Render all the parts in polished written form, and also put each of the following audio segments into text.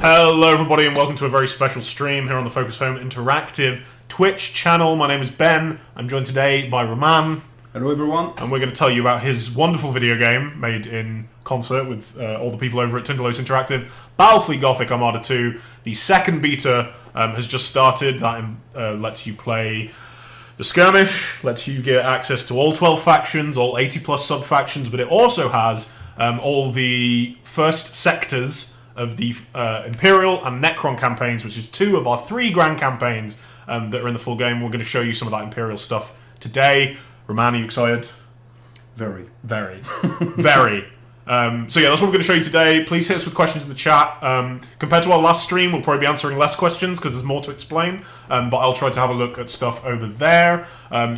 Hello everybody and welcome to a very special stream here on the Focus Home Interactive Twitch channel. My name is Ben. I'm joined today by Romain. Hello everyone. And we're going to tell you about his wonderful video game made in concert with all the people over at Tindalos Interactive, Battlefleet Gothic Armada 2. The second beta has just started. That lets you play the skirmish, lets you get access to all 12 factions, all 80 plus sub-factions, but it also has all the first sectors of the Imperial and Necron campaigns, which is 2 of our 3 grand campaigns that are in the full game. We're going to show you some of that Imperial stuff today. Romain, are you excited? Very. Very. Very. So yeah, that's what we're going to show you today. Please hit us with questions in the chat. Compared to our last stream, we'll probably be answering less questions because there's more to explain, but I'll try to have a look at stuff over there.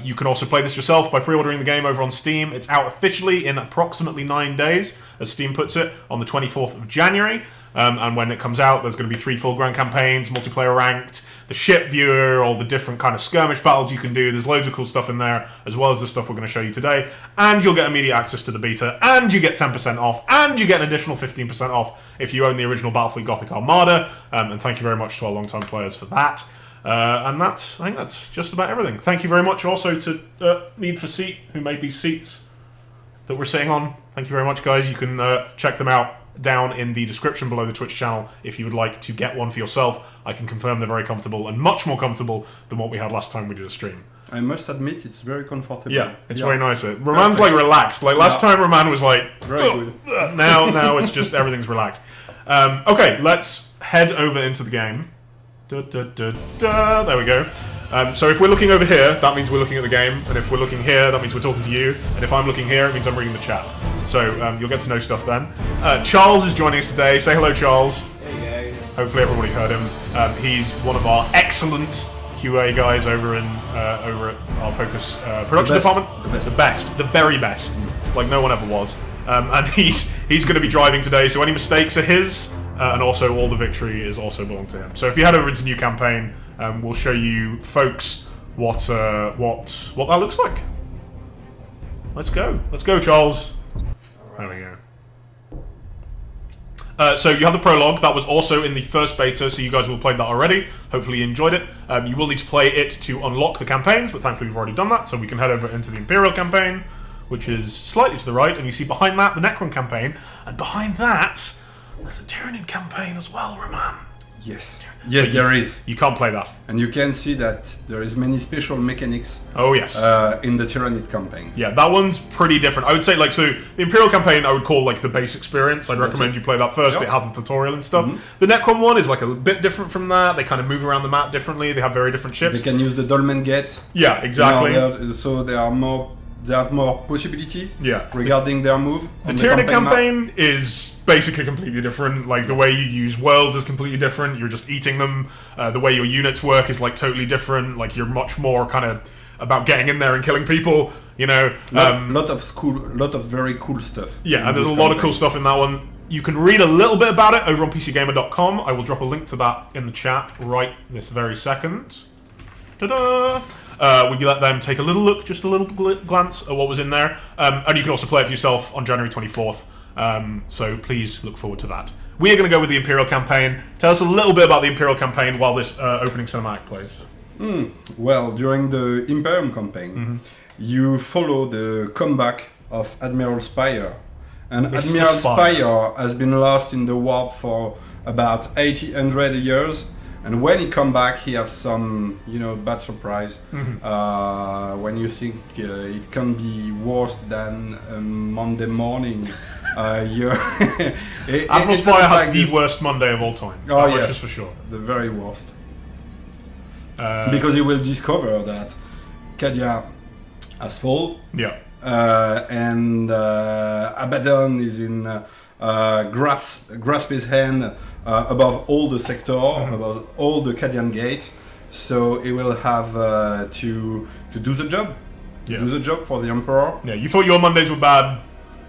You can also play this yourself by pre-ordering the game over on Steam. It's out officially in approximately 9 days, as Steam puts it, on the 24th of January. And when it comes out, there's going to be 3 full grand campaigns, multiplayer ranked, the ship viewer, all the different kind of skirmish battles you can do. There's loads of cool stuff in there, as well as the stuff we're going to show you today. And you'll get immediate access to the beta, and you get 10% off, and you get an additional 15% off if you own the original Battlefleet Gothic Armada. And thank you very much to our long-time players for that. And I think that's just about everything. Thank you very much also to Need for Seat, who made these seats that we're sitting on. Thank you very much, guys. You can check them out down in the description below the Twitch channel if you would like to get one for yourself. I can confirm they're very comfortable and much more comfortable than what we had last time we did a stream. I must admit it's very comfortable. Yeah, it's very nice. Romain's like relaxed. Like last time Romain was like very good. Now it's just everything's relaxed. Okay, let's head over into the game. There we go. So if we're looking over here, that means we're looking at the game, and if we're looking here, that means we're talking to you, and if I'm looking here, it means I'm reading the chat. So you'll get to know stuff then. Charles is joining us today. Say hello, Charles. Hey guys. Hopefully everybody heard him. He's one of our excellent QA guys over at our Focus production department. The best, the very best, like no one ever was. And he's going to be driving today, so any mistakes are his. And also, all the victory is also belong to him. So if you head over into new campaign, we'll show you folks what that looks like. Let's go, Charles. There we go. So you have the prologue. That was also in the first beta, so you guys will have played that already. Hopefully you enjoyed it. You will need to play it to unlock the campaigns, but thankfully we've already done that, so we can head over into the Imperial campaign, which is slightly to the right, and you see behind that the Necron campaign, and behind that there's a Tyrannid campaign as well, Romain. Yes. Yes, there is. You can't play that. And you can see that there is many special mechanics. Oh yes. In the Tyrannid campaign. Yeah, that one's pretty different. I would say, like, so the Imperial campaign I would call like the base experience. I'd recommend you play that first. Yep. It has the tutorial and stuff. Mm-hmm. The Necron one is like a bit different from that. They kind of move around the map differently. They have very different ships. They can use the Dolmen Gate. Yeah, exactly. So they have more possibility. Yeah. Regarding their move. The Tyrannid campaign is basically completely different. Like the way you use worlds is completely different. You're just eating them. The way your units work is like totally different. Like you're much more kind of about getting in there and killing people. You know, lot of very cool stuff. Yeah, and there's a lot of cool stuff in that one. You can read a little bit about it over on PCGamer.com. I will drop a link to that in the chat right this very second. Ta-da! We let them take a little look, just a little glance at what was in there. And you can also play it for yourself on January 24th. So please look forward to that. We are going to go with the Imperial campaign. Tell us a little bit about the Imperial campaign while this opening cinematic plays. Well, during the Imperium campaign, you follow the comeback of Admiral Spire. And Mr. Admiral Spire has been lost in the warp for about 800 years. And when he come back, he have some, bad surprise. When you think it can be worse than Monday morning, Admiral Spire has the worst Monday of all time. Oh yes, yes, for sure. The very worst. Because you will discover that Cadia has fallen. Yeah. And Abaddon is in grasp his hand above all the sector, above all the Cadian gate. So he will have to do the job. Yeah. Do the job for the Emperor. Yeah, you thought your Mondays were bad.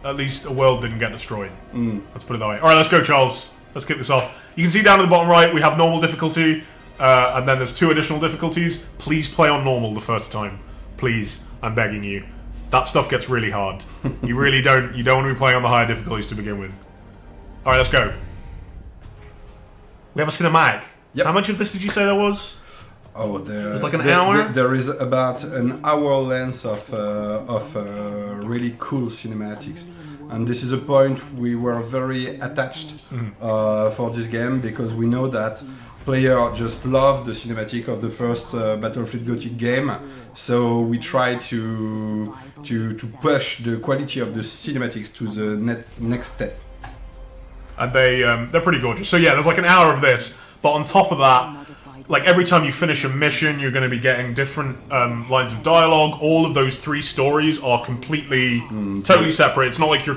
At least a world didn't get destroyed. Let's put it that way. Alright, let's go, Charles. Let's kick this off. You can see down at the bottom right, we have normal difficulty. And then there's 2 additional difficulties. Please play on normal the first time. Please, I'm begging you. That stuff gets really hard. You don't want to be playing on the higher difficulties to begin with. Alright, let's go. We have a cinematic. Yep. How much of this did you say there was? Oh, It's like an hour? There is about an hour length of really cool cinematics. And this is a point we were very attached for this game, because we know that players just love the cinematic of the first Battlefleet Gothic game. So we try to push the quality of the cinematics to the next step. And they're pretty gorgeous. So yeah, there's like an hour of this, but on top of that, like every time you finish a mission, you're going to be getting different lines of dialogue. All of those 3 stories are completely, totally separate. It's not like you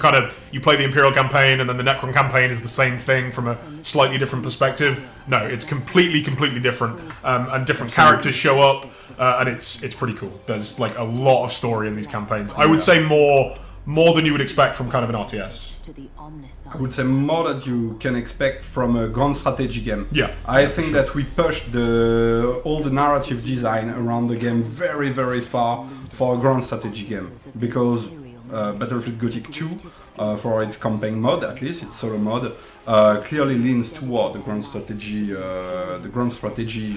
play the Imperial campaign and then the Necron campaign is the same thing from a slightly different perspective. No, it's completely different, and different characters show up, and it's pretty cool. There's like a lot of story in these campaigns. I would say more than you would expect from kind of an RTS. I would say more that you can expect from a grand strategy game. Yeah, I think that we pushed all the narrative design around the game very, very far for a grand strategy game, because Battlefleet Gothic 2, for its campaign mode, at least its solo mode, clearly leans toward the grand strategy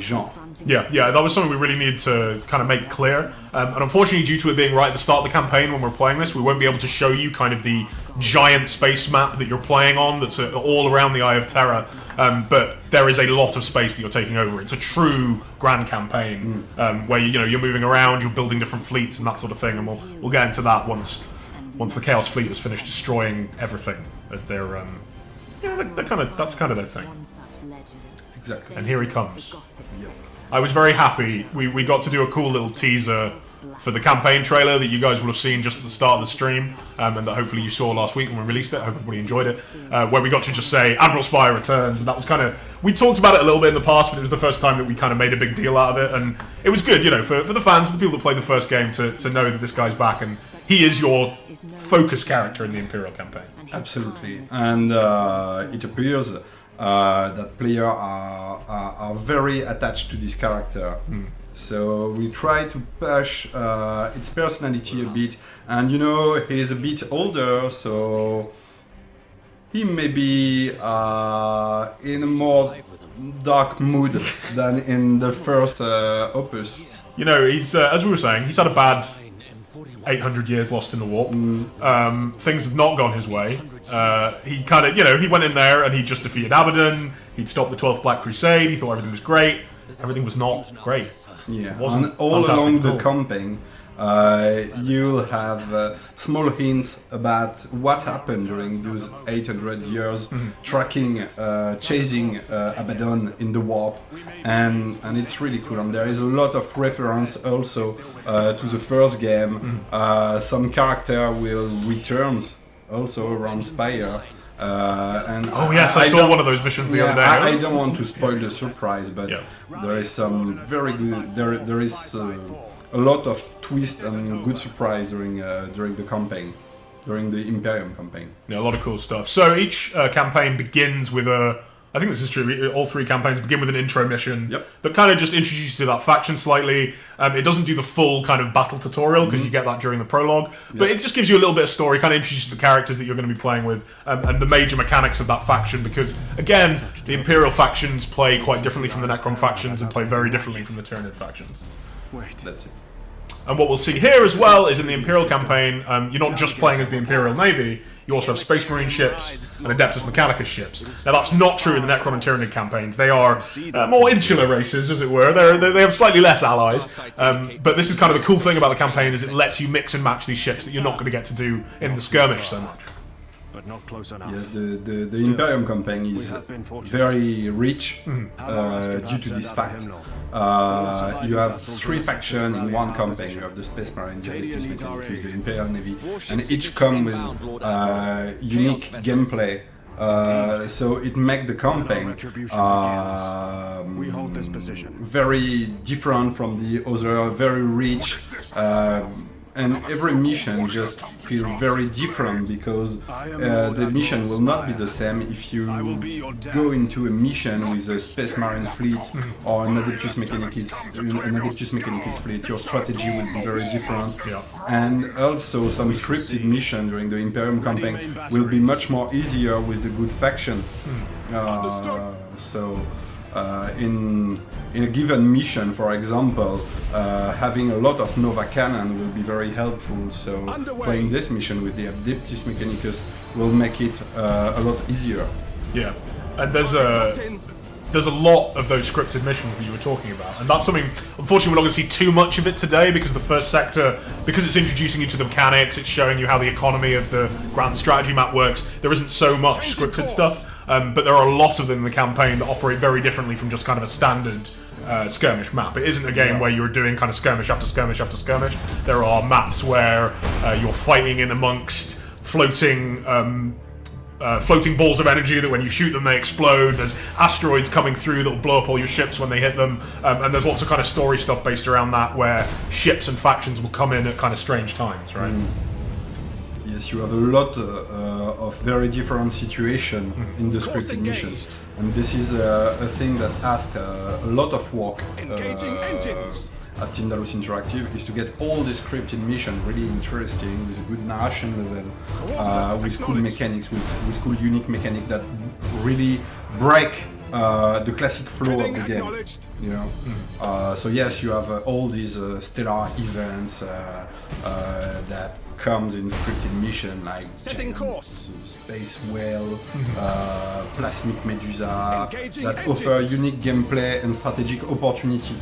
genre. Yeah, that was something we really needed to kind of make clear. And unfortunately, due to it being right at the start of the campaign when we're playing this, we won't be able to show you kind of the giant space map that you're playing on that's all around the Eye of Terror. But there is a lot of space that you're taking over. It's a true grand campaign where you're moving around, you're building different fleets and that sort of thing. And we'll get into that once the Chaos Fleet has finished destroying everything, as they're that's kind of their thing. Exactly. And here he comes. Yep. I was very happy. We got to do a cool little teaser for the campaign trailer that you guys would have seen just at the start of the stream, and that hopefully you saw last week when we released it. I hope everybody enjoyed it, where we got to just say Admiral Spire returns, and that was kind of, we talked about it a little bit in the past, but it was the first time that we kind of made a big deal out of it, and it was good, for the fans, for the people that played the first game, to know that this guy's back, and he is your focus character in the Imperial campaign. Absolutely, and it appears that players are very attached to this character. So we try to push its personality a bit, and he's a bit older, so he may be in a more dark mood than in the first opus. He's as we were saying, he's had a bad 800 years lost in the warp. Things have not gone his way. He kind of, he went in there and he just defeated Abaddon. He'd stopped the 12th Black Crusade. He thought everything was great. Everything was not great. Yeah, it wasn't and all along the all. campaign, you'll have small hints about what happened during those 800 years, tracking, chasing Abaddon in the warp, and it's really cool. And there is a lot of reference also to the first game. Some character will return also around Spire. And yes, I saw one of those missions the other day. I don't want to spoil the surprise, but there is some very good. There is a lot of twist and good surprise during the campaign, during the Imperium campaign. Yeah, a lot of cool stuff. So each campaign begins with I think this is true. All 3 campaigns begin with an intro mission that kind of just introduces you to that faction slightly. It doesn't do the full kind of battle tutorial because you get that during the prologue, but it just gives you a little bit of story, kind of introduces the characters that you're going to be playing with, and the major mechanics of that faction. Because again, the Imperial factions play quite differently from the Necron factions and play very differently from the Tyranid factions. That's it. And what we'll see here as well is in the Imperial campaign, you're not just playing as the Imperial Navy, you also have Space Marine ships and Adeptus Mechanicus ships. Now that's not true in the Necron and Tyranid campaigns. They are more insular races, as it were. They have slightly less allies. But this is kind of the cool thing about the campaign, is it lets you mix and match these ships that you're not going to get to do in the skirmish so much. But not close enough. Yes, the Imperium campaign is very rich due to this fact. You have 3 factions in one campaign. You have the Space Marine, the Adeptus Mechanicus, the Imperial Navy, and each come with unique gameplay. So it makes the campaign very different from the other, very rich. And every mission just feels very different, because the mission will not be the same if you go into a mission with a Space Marine fleet or an Adeptus Mechanicus fleet. Your strategy will be very different. And also some scripted mission during the Imperium campaign will be much more easier with the good faction. In a given mission, for example, having a lot of Nova Cannon will be very helpful. So playing this mission with the Adeptus Mechanicus will make it a lot easier. Yeah, and there's a lot of those scripted missions that you were talking about, and that's something, unfortunately, we're not going to see too much of it today, because the first sector, because it's introducing you to the mechanics, it's showing you how the economy of the grand strategy map works, there isn't so much scripted stuff, but there are a lot of them in the campaign that operate very differently from just kind of a standard skirmish map. It isn't a game where you're doing kind of skirmish after skirmish after skirmish. There are maps where you're fighting in amongst floating balls of energy that when you shoot them they explode. There's asteroids coming through that will blow up all your ships when they hit them, and there's lots of kind of story stuff based around that where ships and factions will come in at kind of strange times, right? Yes, you have a lot of very different situations in the scripted missions, and this is a thing that asks a lot of work at Tindalos Interactive, is to get all the scripted mission really interesting, with a good narration level, with cool mechanics, with cool unique mechanics that really break the classic flow of the game. You know, so yes, you have all these stellar events that comes in scripted mission, like space whale, plasmic medusa, that offer unique gameplay and strategic opportunity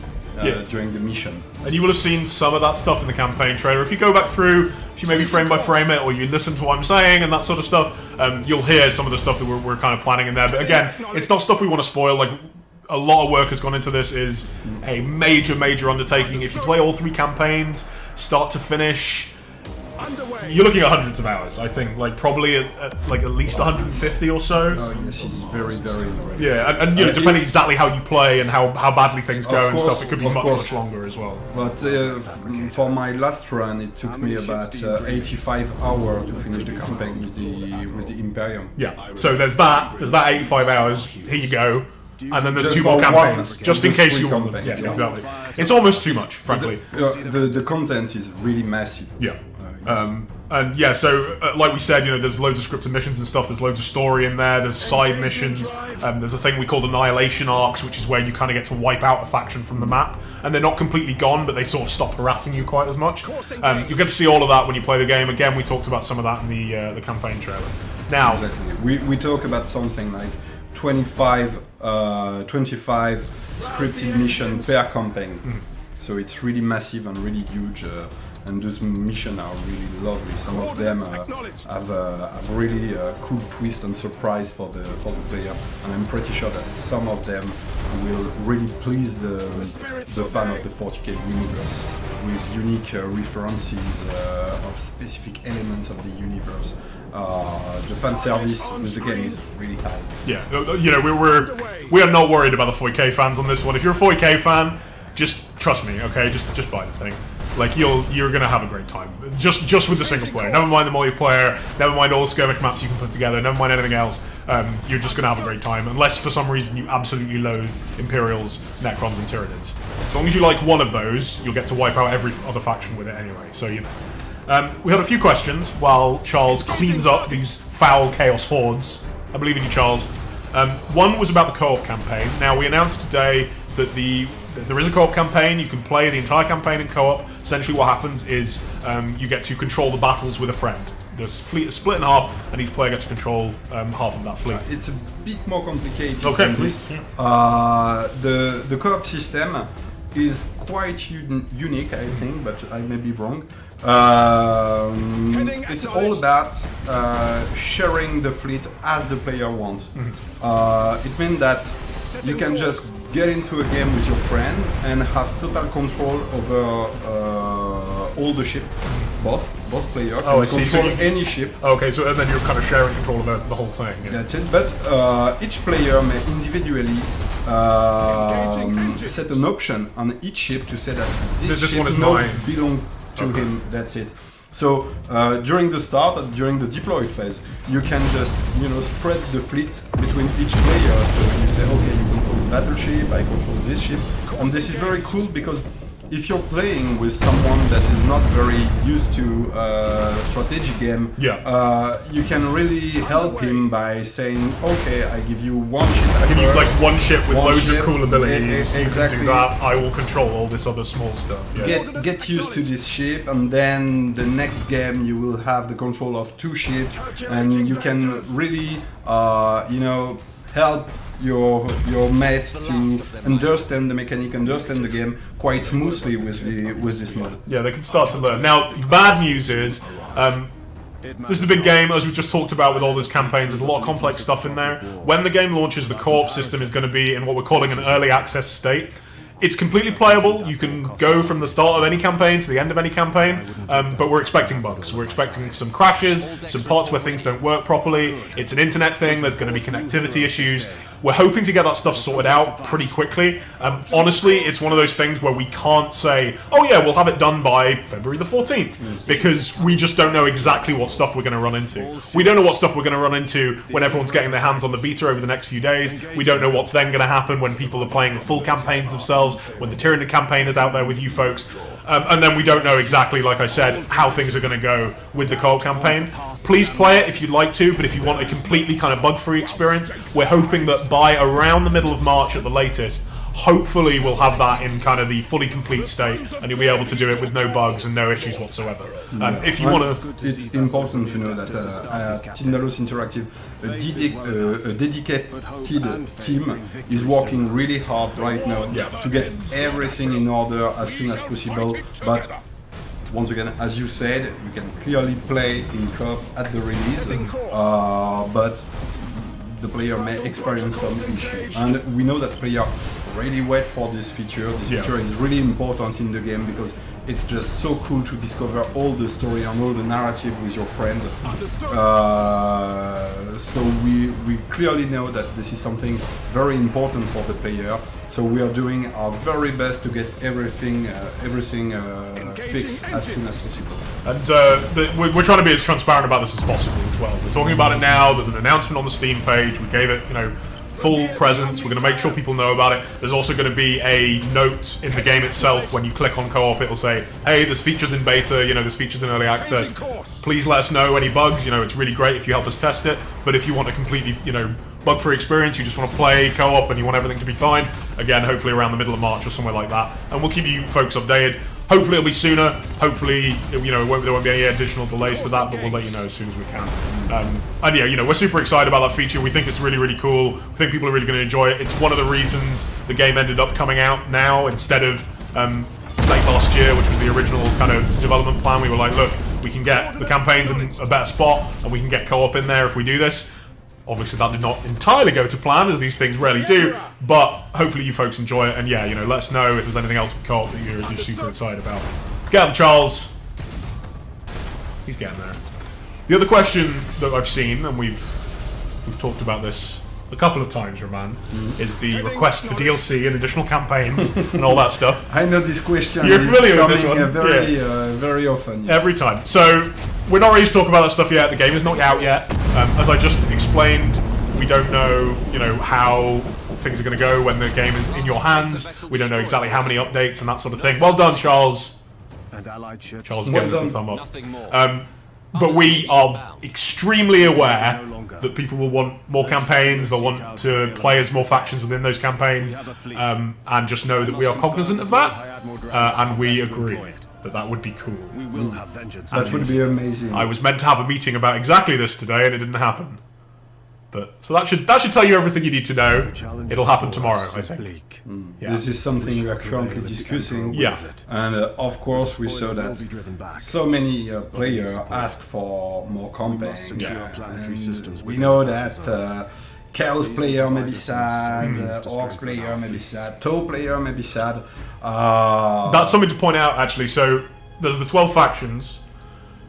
during the mission. And you will have seen some of that stuff in the campaign trailer. If you go back through, if you maybe frame by frame it, or you listen to what I'm saying and that sort of stuff, you'll hear some of the stuff that we're kind of planning in there. But again, it's not stuff we want to spoil. Like, a lot of work has gone into this. Is a major undertaking. If you play all 3 campaigns, start to finish, you're looking at hundreds of hours, I think, like probably at least 150 or so. Oh yes, it's very. Yeah, and you know, depending exactly how you play and how badly things go and stuff, it could be much longer as well. But for my last run, it took me about 85 hours to finish the campaign with the Imperial. Yeah, so there's that 85 hours. Here you go. And then there's 2 more campaigns, just in case you want them. Yeah, exactly. It's almost too much, frankly. The content is really massive. Yeah. And yeah, so like we said, you know, there's loads of scripted missions and stuff. There's loads of story in there. There's side missions. There's a thing we call annihilation arcs, which is where you kind of get to wipe out a faction from the map, and they're not completely gone, but they sort of stop harassing you quite as much. You get to see all of that when you play the game. Again, we talked about some of that in the campaign trailer. Now, exactly. We talk about something like 25 scripted mission per campaign. So it's really massive and really huge. And those missions are really lovely. Some of them have really cool twist and surprise for the player, and I'm pretty sure that some of them will really please the fan of the 40k universe, with unique references of specific elements of the universe. The fan service with the game is really high. Yeah, you know, we are not worried about the 40k fans on this one. If you're a 40k fan, just trust me, okay? Just buy the thing. Like, you're gonna have a great time. Just with the single player. Never mind the multiplayer, never mind all the skirmish maps you can put together, never mind anything else. You're just gonna have a great time, unless for some reason you absolutely loathe Imperials, Necrons, and Tyranids. As long as you like one of those, you'll get to wipe out every other faction with it anyway, so you know. We had a few questions while Charles cleans up these foul chaos hordes. I believe in you, Charles. One was about the co-op campaign. Now, we announced today that there is a co-op campaign. You can play the entire campaign in co-op. Essentially what happens is you get to control the battles with a friend. The fleet is split in half, and each player gets to control half of that fleet. It's a bit more complicated. Okay, please. The co-op system is quite unique, I think, but I may be wrong. It's all about sharing the fleet as the player wants. It means that you can just get into a game with your friend and have total control over all the ship, both players. Oh, I see. Control any ship. Okay, so and then you're kind of sharing control of the whole thing. Yeah. That's it. But each player may individually set an option on each ship to say that this ship one is not mine. belong to him. That's it. So during the start, during the deploy phase, you can just spread the fleet between each player. So you say, okay, you control the battleship, I control this ship, and this is very cool because if you're playing with someone that is not very used to strategy game, you can really help him by saying, okay, I give you one ship. I give you like one ship with loads of cool abilities. Exactly. You can do that. I will control all this other small stuff. Yeah. Get used to this ship, and then the next game you will have the control of 2 ships, and you can really, help your mates to understand the mechanic, understand the game quite smoothly with this mod. Yeah, they can start to learn. Now, the bad news is, this is a big game, as we just talked about with all those campaigns. There's a lot of complex stuff in there. When the game launches, the co-op system is going to be in what we're calling an early access state. It's completely playable. You can go from the start of any campaign to the end of any campaign, but we're expecting bugs. We're expecting some crashes, some parts where things don't work properly. It's an internet thing. There's going to be connectivity issues. We're hoping to get that stuff sorted out pretty quickly. Honestly, it's one of those things where we can't say, oh yeah, we'll have it done by February the 14th, because we just don't know exactly what stuff we're going to run into. We don't know what stuff we're going to run into when everyone's getting their hands on the beta over the next few days. We don't know what's then going to happen when people are playing the full campaigns themselves, when the Tyranid campaign is out there with you folks. And then we don't know exactly, like I said, how things are going to go with the co-op campaign. Please play it if you'd like to, but if you want a completely kind of bug-free experience, we're hoping that by around the middle of March at the latest, hopefully we'll have that in kind of the fully complete state, and you'll be able to do it with no bugs and no issues whatsoever. If you want to... It's important to know that Tindalos Interactive, a dedicated team, is working really hard right now to get everything in order as soon as possible. But once again, as you said, you can clearly play in co-op at the release, but the player may experience some issues. And we know that players really wait for this feature. This feature is really important in the game because it's just so cool to discover all the story and all the narrative with your friend. So we clearly know that this is something very important for the player. So we are doing our very best to get everything fixed as soon as possible. And we're trying to be as transparent about this as possible as well. We're talking about it now. There's an announcement on the Steam page. We gave it, full presence. We're going to make sure people know about it. There's also going to be a note in the game itself. When you click on co-op, it'll say, hey, there's features in beta, there's features in early access. Please let us know any bugs. It's really great if you help us test it. But if you want a completely, bug-free experience, you just want to play co-op and you want everything to be fine, again, hopefully around the middle of March or somewhere like that. And we'll keep you folks updated. Hopefully it'll be sooner. Hopefully, there won't be any additional delays to that, but we'll let you know as soon as we can. And yeah, we're super excited about that feature. We think it's really, really cool. We think people are really going to enjoy it. It's one of the reasons the game ended up coming out now instead of late last year, which was the original kind of development plan. We were like, look, we can get the campaigns in a better spot, and we can get co-op in there if we do this. Obviously, that did not entirely go to plan, as these things rarely do, but hopefully you folks enjoy it, and yeah, let us know if there's anything else with co-op that you're super excited about. Get him, Charles. He's getting there. The other question that I've seen, and we've talked about this a couple of times, Romain, is the request for DLC and additional campaigns and all that stuff. I know this question. You're familiar with this one? Very often. Yes. Every time. So, we're not ready to talk about that stuff yet. The game is not out yet. As I just explained, we don't know, how things are going to go when the game is in your hands. We don't know exactly how many updates and that sort of thing. Well done, Charles. Charles is giving us a thumb up. But we are extremely aware that people will want more campaigns, they'll want to play as more factions within those campaigns, and just know that we are cognizant of that, and we agree that would be cool. That would be amazing. I was meant to have a meeting about exactly this today, and it didn't happen. But so that should tell you everything you need to know. It'll happen tomorrow, I think. Yeah. This is something we are currently discussing. Yeah. And of course we saw that so many players ask for more campaigns. We know that Chaos player may be sad, Orcs player may be sad, Tau player may be sad. That's something to point out, actually. So there's the 12 factions.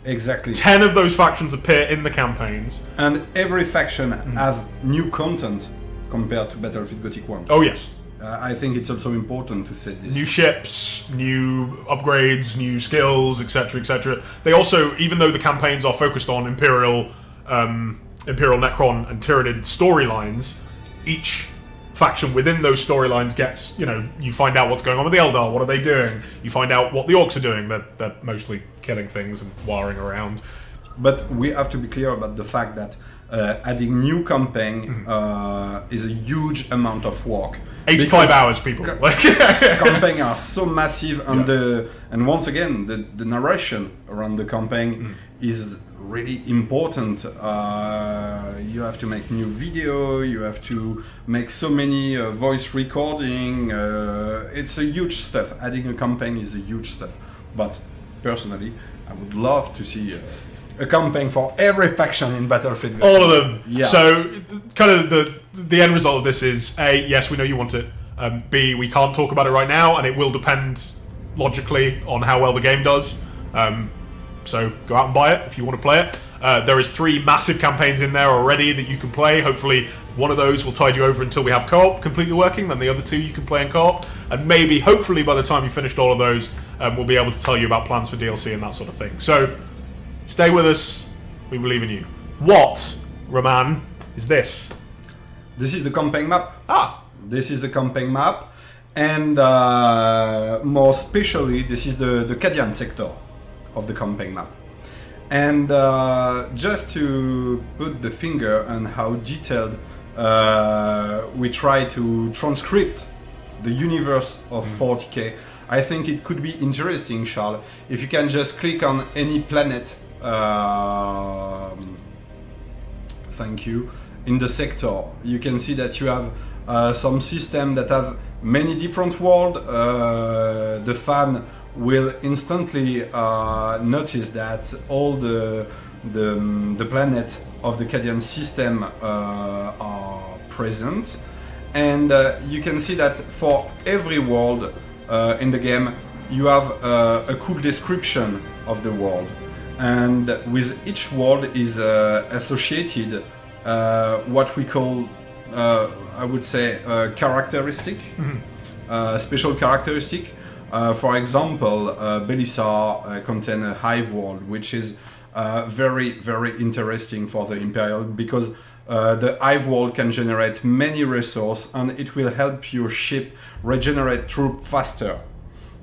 Exactly. 10 of those factions appear in the campaigns. And every faction have new content compared to Battlefleet Gothic 1. Oh, yes. I think it's also important to say this. New ships, new upgrades, new skills, etc., etc. They also, even though the campaigns are focused on Imperial, Necron, and Tyranid storylines, each faction within those storylines gets, you find out what's going on with the Eldar, what are they doing? You find out what the Orcs are doing. They're mostly killing things and wiring around. But we have to be clear about the fact that adding new campaign is a huge amount of work. 85 hours, people. Campaign are so massive, and once again, the narration around the campaign is really important. You have to make new video, you have to make so many voice recording. It's a huge stuff. Adding a campaign is a huge stuff. But personally, I would love to see a campaign for every faction in Battlefleet Gothic. All of them. Yeah. So, kind of the end result of this is A, yes, we know you want it. B, we can't talk about it right now, and it will depend logically on how well the game does. So go out and buy it if you want to play it. There is 3 massive campaigns in there already that you can play. Hopefully one of those will tide you over until we have co-op completely working. Then the other 2 you can play in co-op. And maybe, hopefully by the time you finished all of those, we'll be able to tell you about plans for DLC and that sort of thing. So stay with us. We believe in you. What, Romain, is this? This is the campaign map. This is the campaign map. And more especially, this is the Cadian sector of the campaign map. And just to put the finger on how detailed we try to transcript the universe of 40k, I think it could be interesting, Charles, if you can just click on any planet, thank you, in the sector. You can see that you have some system that have many different worlds. The fan will instantly notice that all the planet of the Cadian system are present, and you can see that for every world in the game you have a cool description of the world, and with each world is associated what we call I would say characteristic, special characteristic. For example, Belisar contains a hive world, which is very, very interesting for the Imperial, because the hive world can generate many resources and it will help your ship regenerate troops faster.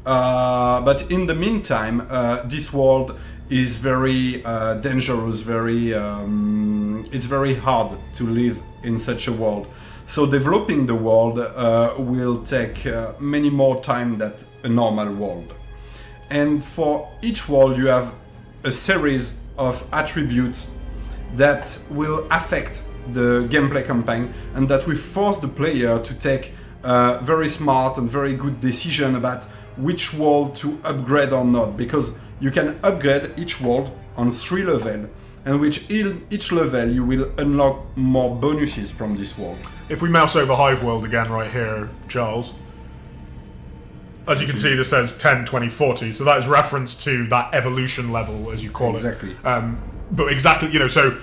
But in the meantime, this world is very dangerous, it's very hard to live in such a world. So developing the world will take many more time than a normal world. And for each world you have a series of attributes that will affect the gameplay campaign, and that will force the player to take very smart and very good decision about which world to upgrade or not, because you can upgrade each world on 3 levels, and with each level you will unlock more bonuses from this world. If we mouse over Hive World again right here, Charles, as you can see, this says 10, 20, 40, so that is reference to that evolution level, as you call it. Exactly. But exactly, so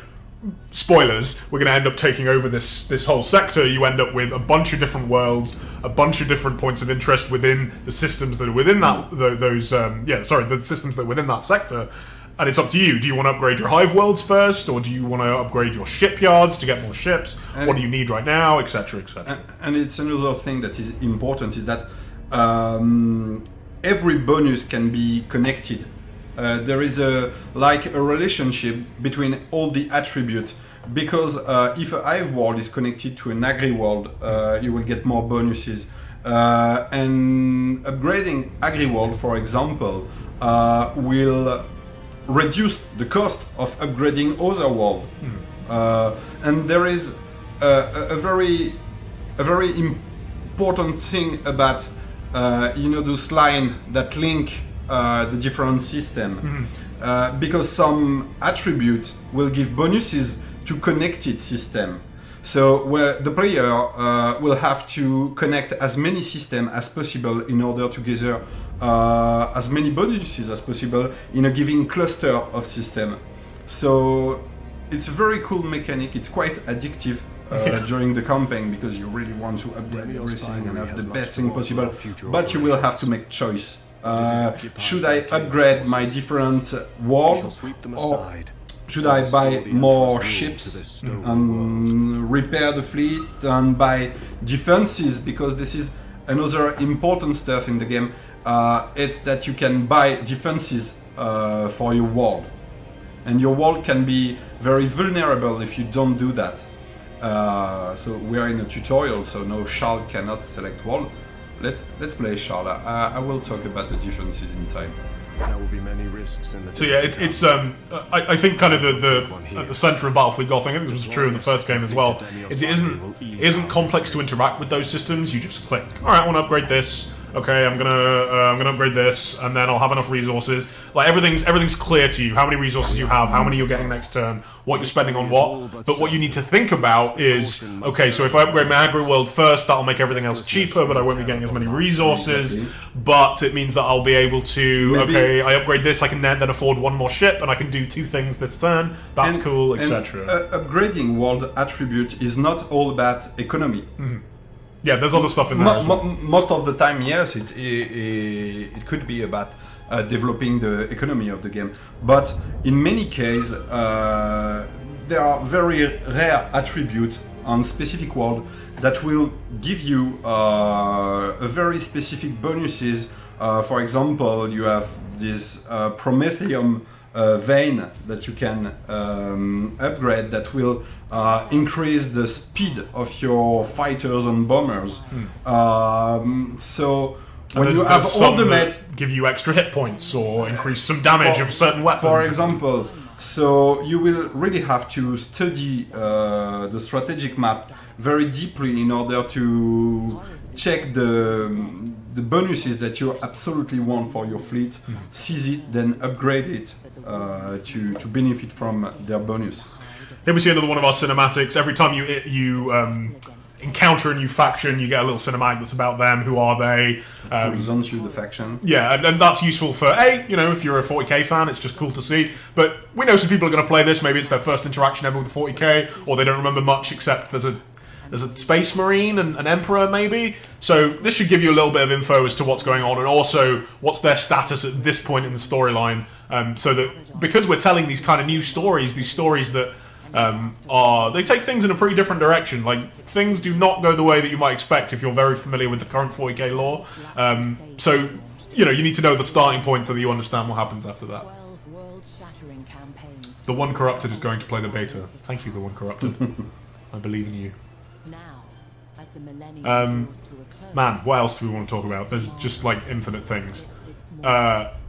spoilers, we're going to end up taking over this whole sector. You end up with a bunch of different worlds, a bunch of different points of interest within the systems that are within that, the systems that are within that sector. And it's up to you. Do you want to upgrade your hive worlds first, or do you want to upgrade your shipyards to get more ships? What do you need right now, etc., etc.? And it's another thing that is important, is that every bonus can be connected. There is a relationship between all the attributes, because if a hive world is connected to an agri world, you will get more bonuses. And upgrading agri world, for example, will reduce the cost of upgrading other world. And there is a very important thing about those lines that link the different system, because some attribute will give bonuses to connected system. So where the player will have to connect as many systems as possible in order to gather as many bonuses as possible in a given cluster of system. So it's a very cool mechanic. It's quite addictive during the campaign, because you really want to upgrade everything and have the best thing possible. But you will have to make choice. Should I upgrade my different world, or should I buy more ships and repair the fleet and buy defenses? Because this is another important stuff in the game. It's that you can buy defenses for your world. And your world can be very vulnerable if you don't do that. So we are in a tutorial, so no, Charles cannot select world. Let's play Charles. I will talk about the differences in time. There will be many risks in the. So yeah, it's I think kind of the center of Battlefleet Gothic, I think this was true of the first game as well, is it isn't complex to interact with those systems. You just click, all right, I want to upgrade this. Okay, I'm gonna upgrade this, and then I'll have enough resources. Like everything's clear to you. How many resources you have, how many you're getting next turn, what you're spending on what. But what you need to think about is, okay, so if I upgrade my aggro world first, that'll make everything else cheaper, but I won't be getting as many resources. But it means that I'll be able to, okay, I upgrade this, I can then afford one more ship, and I can do 2 things this turn. That's cool, etc. Upgrading world attribute is not all about economy. Mm-hmm. Yeah, there's other stuff in there. Most of the time, yes, it could be about developing the economy of the game. But in many cases, there are very rare attributes on specific world that will give you a very specific bonuses. For example, you have this Prometheum vein that you can upgrade that will increase the speed of your fighters and bombers. So when you have all the give you extra hit points or increase some damage of certain weapons. For example, so you will really have to study the strategic map very deeply in order to check the bonuses that you absolutely want for your fleet, seize it, then upgrade it to benefit from their bonus. Here we see another one of our cinematics. Every time you encounter a new faction, you get a little cinematic that's about them. Who are they? Presents you the faction. Yeah, and that's useful for if you're a 40k fan, it's just cool to see. But we know some people are going to play this. Maybe it's their first interaction ever with 40k, or they don't remember much except there's a space marine and an emperor maybe. So this should give you a little bit of info as to what's going on, and also what's their status at this point in the storyline. So that because we're telling these kind of new stories, these stories that they take things in a pretty different direction. Like, things do not go the way that you might expect if you're very familiar with the current 40k lore. So you need to know the starting point so that you understand what happens after that. The One Corrupted is going to play the beta. Thank you, The One Corrupted. I believe in you. Man, what else do we want to talk about? There's just like infinite things.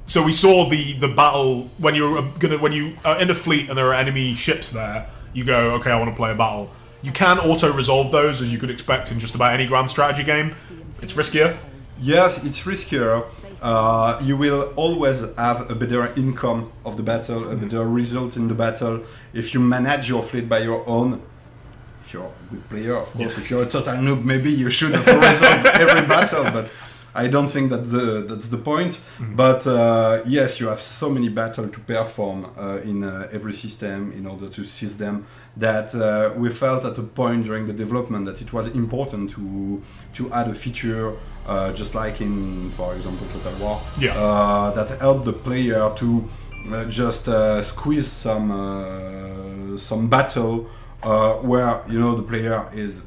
So we saw the battle when you are in a fleet and there are enemy ships there. You go, okay, I want to play a battle. You can auto-resolve those, as you could expect in just about any grand strategy game. It's riskier. Yes, it's riskier. You will always have a better income of the battle, a better result in the battle if you manage your fleet by your own. If you're a good player, of course. If you're a total noob, maybe you should have resolved every battle, but I don't think that's the point. But yes, you have so many battles to perform in every system in order to seize them that we felt at a point during the development that it was important to add a feature just like in, for example, Total War, that helped the player to just squeeze some battle where the player is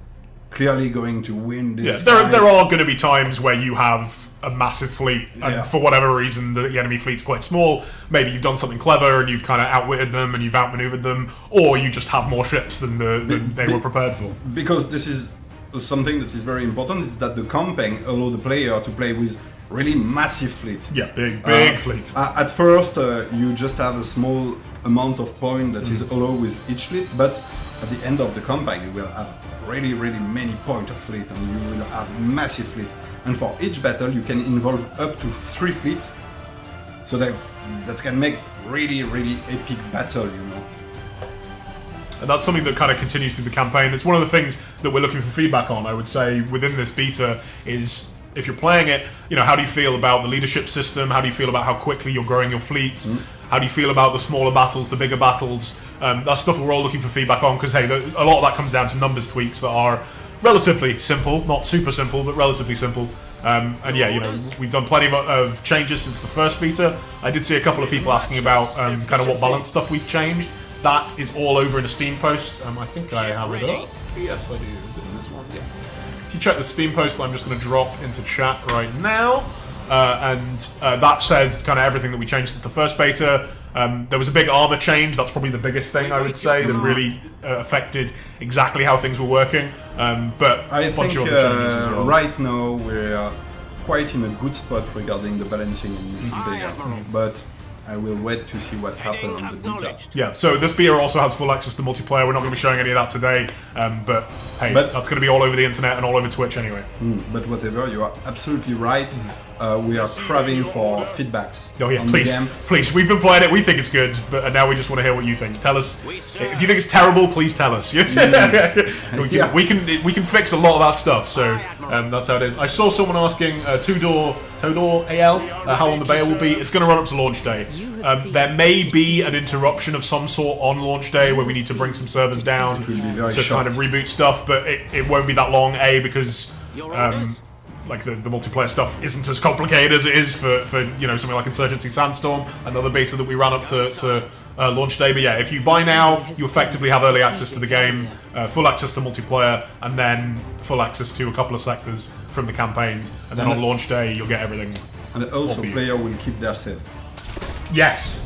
clearly going to win this. Yeah, there are going to be times where you have a massive fleet, and for whatever reason the enemy fleet's quite small. Maybe you've done something clever and you've kind of outwitted them and you've outmaneuvered them, or you just have more ships than they were prepared for. Because this is something that is very important, is that the campaign allows the player to play with really massive fleet. Yeah, big fleet. At first, you just have a small amount of points that is allowed with each fleet, but at the end of the campaign, you will have really many points of fleet, and you will have massive fleet. And for each battle, you can involve up to 3 fleets, so that can make really epic battle. And that's something that kind of continues through the campaign. It's one of the things that we're looking for feedback on, I would say, within this beta is, if you're playing it, how do you feel about the leadership system? How do you feel about how quickly you're growing your fleets? How do you feel about the smaller battles, the bigger battles? That's stuff we're all looking for feedback on, because, hey, a lot of that comes down to numbers tweaks that are relatively simple, not super simple, but relatively simple. And yeah, we've done plenty of changes since the first beta. I did see a couple of people asking about kind of what balance stuff we've changed. That is all over in a Steam post. I think I have it up. Yes, I do. Is it in this one? Yeah. If you check the Steam post, I'm just going to drop into chat right now. That says kind of everything that we changed since the first beta. There was a big armor change. That's probably the biggest thing I would say that really affected exactly how things were working. But I a bunch think of other changes as well. right now we're quite in a good spot regarding the balancing in Imperial, but I will wait to see what happens on the beta. Yeah, so this beta also has full access to multiplayer. We're not going to be showing any of that today, but hey, that's going to be all over the internet and all over Twitch anyway. But whatever, you are absolutely right. We are craving for feedbacks. Oh yeah, on please, the game. please. We've been playing it. We think it's good, but now we just want to hear what you think. Tell us if you think it's terrible. Please tell us. we can fix a lot of that stuff. So that's how it is. I saw someone asking Todor AL how long the beta will be. It's going to run up to launch day. There may be an interruption of some sort on launch day where we need to bring some servers down to kind of reboot stuff, but it won't be that long. Because like the multiplayer stuff isn't as complicated as it is for something like Insurgency Sandstorm, another beta that we ran up to launch day. But yeah, if you buy now, you effectively have early access to the game, full access to multiplayer, and then full access to a couple of sectors from the campaigns. And then on launch day, you'll get everything. And also, player will keep their save. Yes,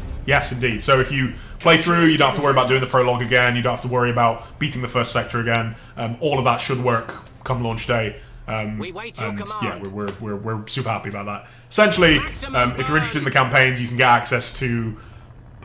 indeed. So if you play through, you don't have to worry about doing the prologue again. You don't have to worry about beating the first sector again. All of that should work come launch day. And yeah, we're super happy about that. Essentially, if you're interested in the campaigns, you can get access to,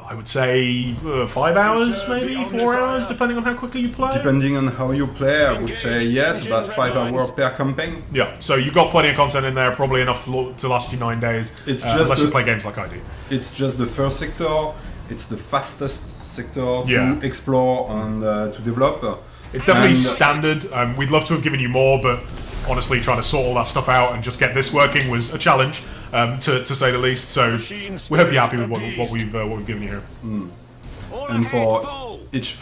I would say, 5 hours, maybe 4 hours, depending on how quickly you play. Depending on how you play, I would say yes, about 5 hours per campaign. Yeah, so you've got plenty of content in there, probably enough to last you 9 days. It's just unless you play games like I do. It's just the first sector. It's the fastest sector to explore and to develop. It's definitely standard. We'd love to have given you more, but honestly, trying to sort all that stuff out and just get this working was a challenge, to say the least. So we hope you're happy with what we've given you here. And for each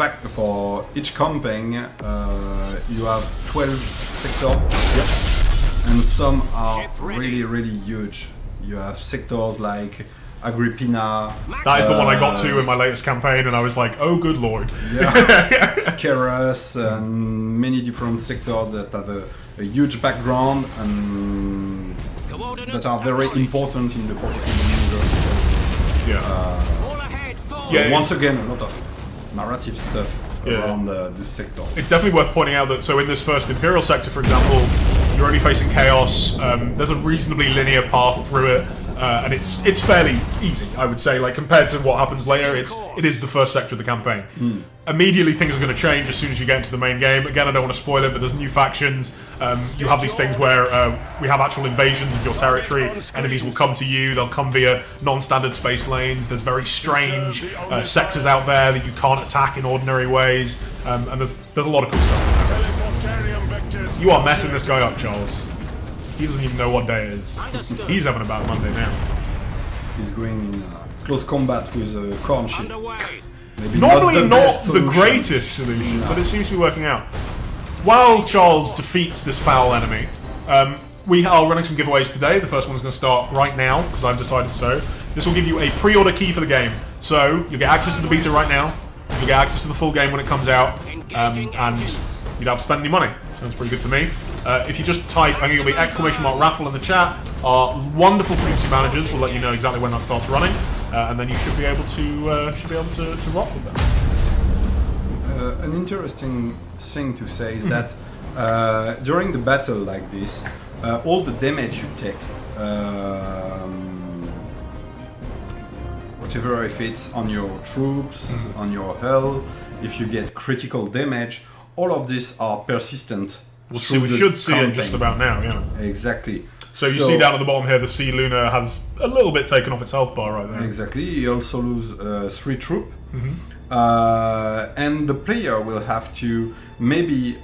campaign, you have 12 sectors, and some are really huge. You have sectors like Agrippina. That is the one I got to in my latest campaign, and I was like, oh good lord. Yeah, Scarus and many different sectors that have a huge background and that are very important in the 40 universe. Yeah. Once again, a lot of narrative stuff around the sector. It's definitely worth pointing out that, so in this first Imperial sector, for example, you're only facing chaos. There's a reasonably linear path through it. And it's fairly easy, I would say. Like compared to what happens later, it is the first sector of the campaign. Immediately, things are going to change as soon as you get into the main game. Again, I don't want to spoil it, but there's new factions. You have these things where we have actual invasions of your territory. Enemies will come to you. They'll come via non-standard space lanes. There's very strange sectors out there that you can't attack in ordinary ways. And there's a lot of cool stuff. You are messing this guy up, Charles. He doesn't even know what day it is. He's having a bad Monday now. He's going in close combat with a corn ship. Maybe normally not the solution. greatest solution, but it seems to be working out. While Charles defeats this foul enemy, we are running some giveaways today. The first one's going to start right now, because I've decided so. This will give you a pre-order key for the game. So, you'll get access to the beta right now, you'll get access to the full game when it comes out, and you don't have to spend any money. Sounds pretty good to me. If you just type, I think it'll be !raffle in the chat. Our wonderful community managers will let you know exactly when that starts running, and then you should be able to rock with that. An interesting thing to say is that during the battle like this, all the damage you take, whatever if it's on your troops, on your hull, if you get critical damage, all of these are persistent. We should see it just about now, yeah. Exactly. So you see down at the bottom here, the Sea Luna has a little bit taken off its health bar right there. Exactly. You also lose 3 troops. And the player will have to maybe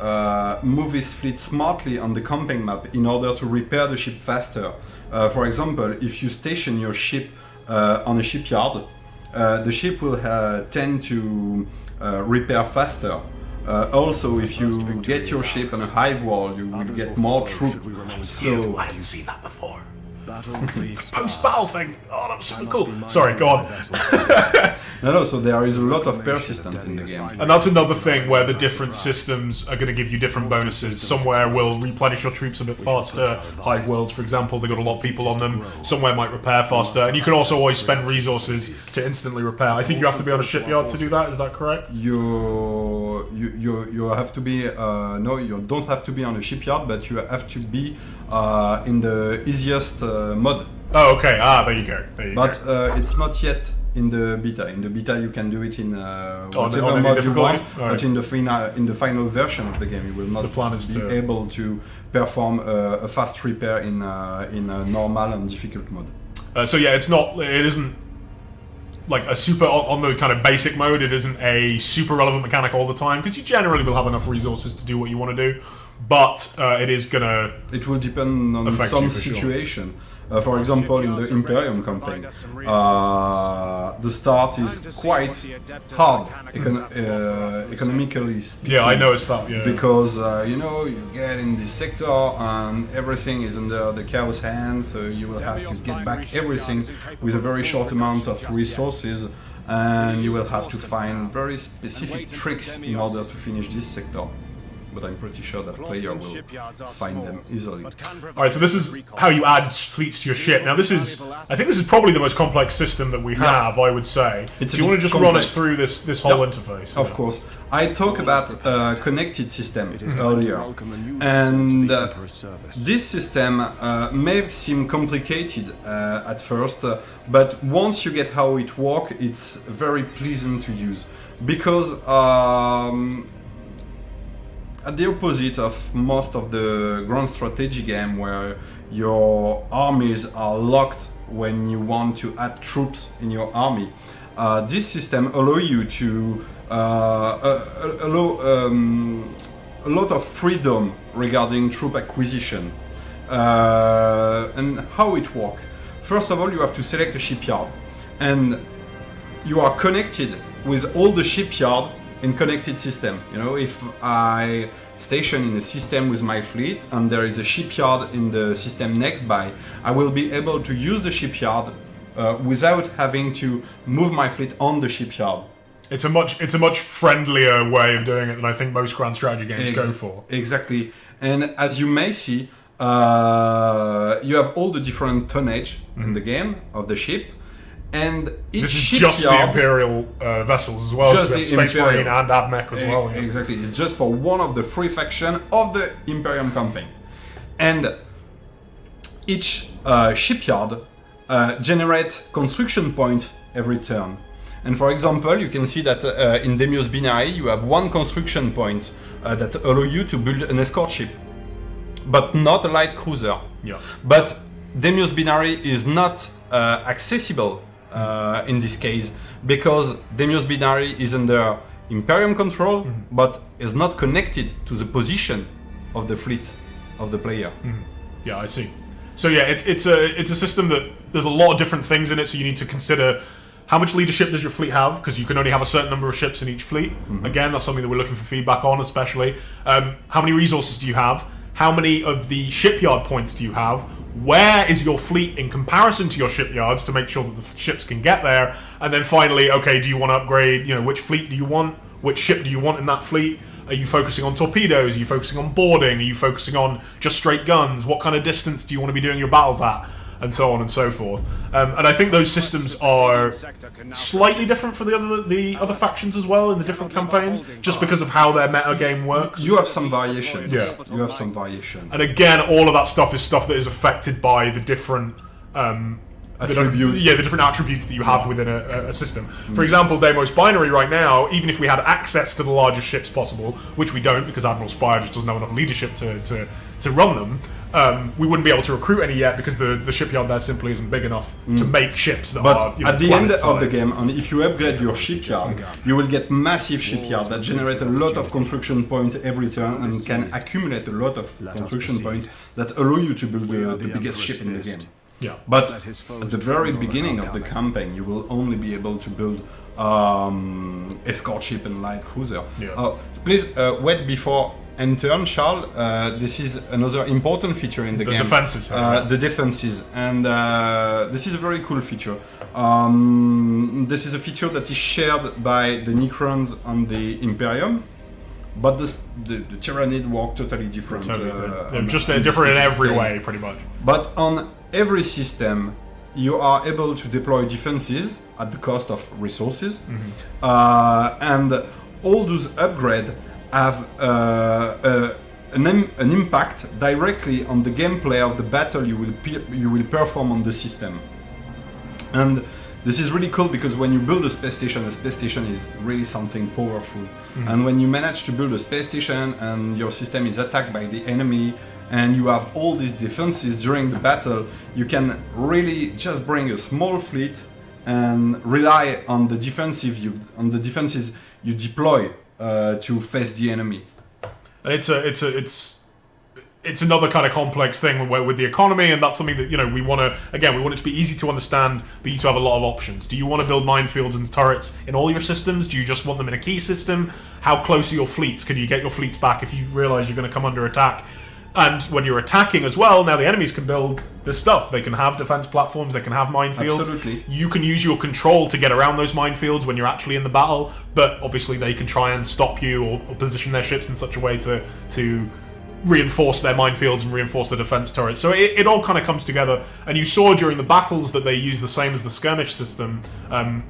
move his fleet smartly on the campaign map in order to repair the ship faster. For example, if you station your ship on a shipyard, the ship will tend to repair faster. Also, if you get your ship on a hive wall, you will get more troops. So I hadn't seen that before. post-battle thing. Oh, that was so cool. Sorry, go on. No, so there is a lot of persistence in the game. And that's another thing where the different systems are going to give you different bonuses. Somewhere will replenish your troops a bit faster. Hive Worlds, for example, they've got a lot of people on them. Somewhere might repair faster. And you can also always spend resources to instantly repair. I think you have to be on a shipyard to do that, is that correct? You have to be, no, you don't have to be on a shipyard, but you have to be in the easiest mode. Oh, okay. There you go. But it's not yet in the beta. In the beta, you can do it in whatever on mode you want. Right. But in the final version of the game, you will not be able to perform a fast repair in a normal and difficult mode. So yeah, it isn't like a super on the kind of basic mode. It isn't a super relevant mechanic all the time because you generally will have enough resources to do what you want to do. But it is gonna. It will depend on some situation. Sure. For example, in the Imperial campaign, the start is quite hard, economically speaking. Yeah, I noticed that. Yeah. Because you get in this sector and everything is under the chaos hand, so you will have to get back everything with a very short amount of resources, and you will have to find very specific tricks in order to finish this sector. But I'm pretty sure that player will find them easily. Alright, so this is how you add fleets to your ship. Now I think this is probably the most complex system that we have, I would say. Do you want to just run us through this whole interface? Of course. I talked about connected system earlier. And this system may seem complicated at first, but once you get how it works, it's very pleasant to use. Because at the opposite of most of the grand strategy game where your armies are locked when you want to add troops in your army, this system allows you to allow a lot of freedom regarding troop acquisition. And how it works. First of all, you have to select a shipyard, and you are connected with all the shipyard in connected system. If I station in a system with my fleet and there is a shipyard in the system next by, I will be able to use the shipyard without having to move my fleet on the shipyard. It's a much friendlier way of doing it than I think most grand strategy games go for. Exactly. And as you may see, you have all the different tonnage in the game of the ship. And each this is shipyard, just the Imperial vessels as well, just the Space Imperial. Marine and Admech as well. Yeah. Exactly, it's just for one of the three factions of the Imperial campaign. And each shipyard generates construction points every turn. And for example, you can see that in Demios Binary, you have one construction point that allow you to build an escort ship, but not a light cruiser. Yeah. But Demios Binary is not accessible in this case, because Demios Binary is under Imperium control, but is not connected to the position of the fleet of the player. Yeah, I see. So yeah, it's a system that there's a lot of different things in it. So you need to consider how much leadership does your fleet have, because you can only have a certain number of ships in each fleet. Again, that's something that we're looking for feedback on, especially. How many resources do you have? How many of the shipyard points do you have? Where is your fleet in comparison to your shipyards to make sure that the ships can get there? And then finally, okay, do you want to upgrade? Which fleet do you want? Which ship do you want in that fleet? Are you focusing on torpedoes? Are you focusing on boarding? Are you focusing on just straight guns? What kind of distance do you want to be doing your battles at? And so on and so forth. And I think those systems are slightly different for the other factions as well in the different campaigns, just because of how their meta game works. You have some variation. Yeah. You have some variation. And again, all of that stuff is stuff that is affected by the different attributes. The different attributes that you have within a system. For example, Deimos Binary right now, even if we had access to the largest ships possible, which we don't because Admiral Spire just doesn't have enough leadership to run them, we wouldn't be able to recruit any yet because the shipyard there simply isn't big enough to make ships that are at the end planet-sized. of the game, and if you upgrade your shipyard, you will get massive shipyards that generate a lot of construction points every turn and can accumulate a lot of construction points that allow you to build the biggest ship in the game. Yeah. But at the very beginning of the campaign, you will only be able to build escort ship and light cruiser. Yeah. Please wait before in turn, Charles, this is another important feature in the game. Defenses. The defenses, and this is a very cool feature. This is a feature that is shared by the Necrons on the Imperium, but the Tyrannid work totally different. They're just different in every way, pretty much. But on every system, you are able to deploy defenses at the cost of resources, and all those upgrades have an impact directly on the gameplay of the battle you will perform on the system. And this is really cool because when you build a space station is really something powerful. And when you manage to build a space station and your system is attacked by the enemy and you have all these defenses during the battle, you can really just bring a small fleet and rely on the defenses you deploy to face the enemy. And it's another kind of complex thing with the economy, and that's something that we want it to be easy to understand, but you to have a lot of options. Do you want to build minefields and turrets in all your systems? Do you just want them in a key system? How close are your fleets? Can you get your fleets back if you realize you're going to come under attack? And when you're attacking as well, now the enemies can build this stuff. They can have defense platforms, they can have minefields. Absolutely. You can use your control to get around those minefields when you're actually in the battle, but obviously they can try and stop you or position their ships in such a way to reinforce their minefields and reinforce the defense turrets. So it all kind of comes together. And you saw during the battles that they use the same as the skirmish system,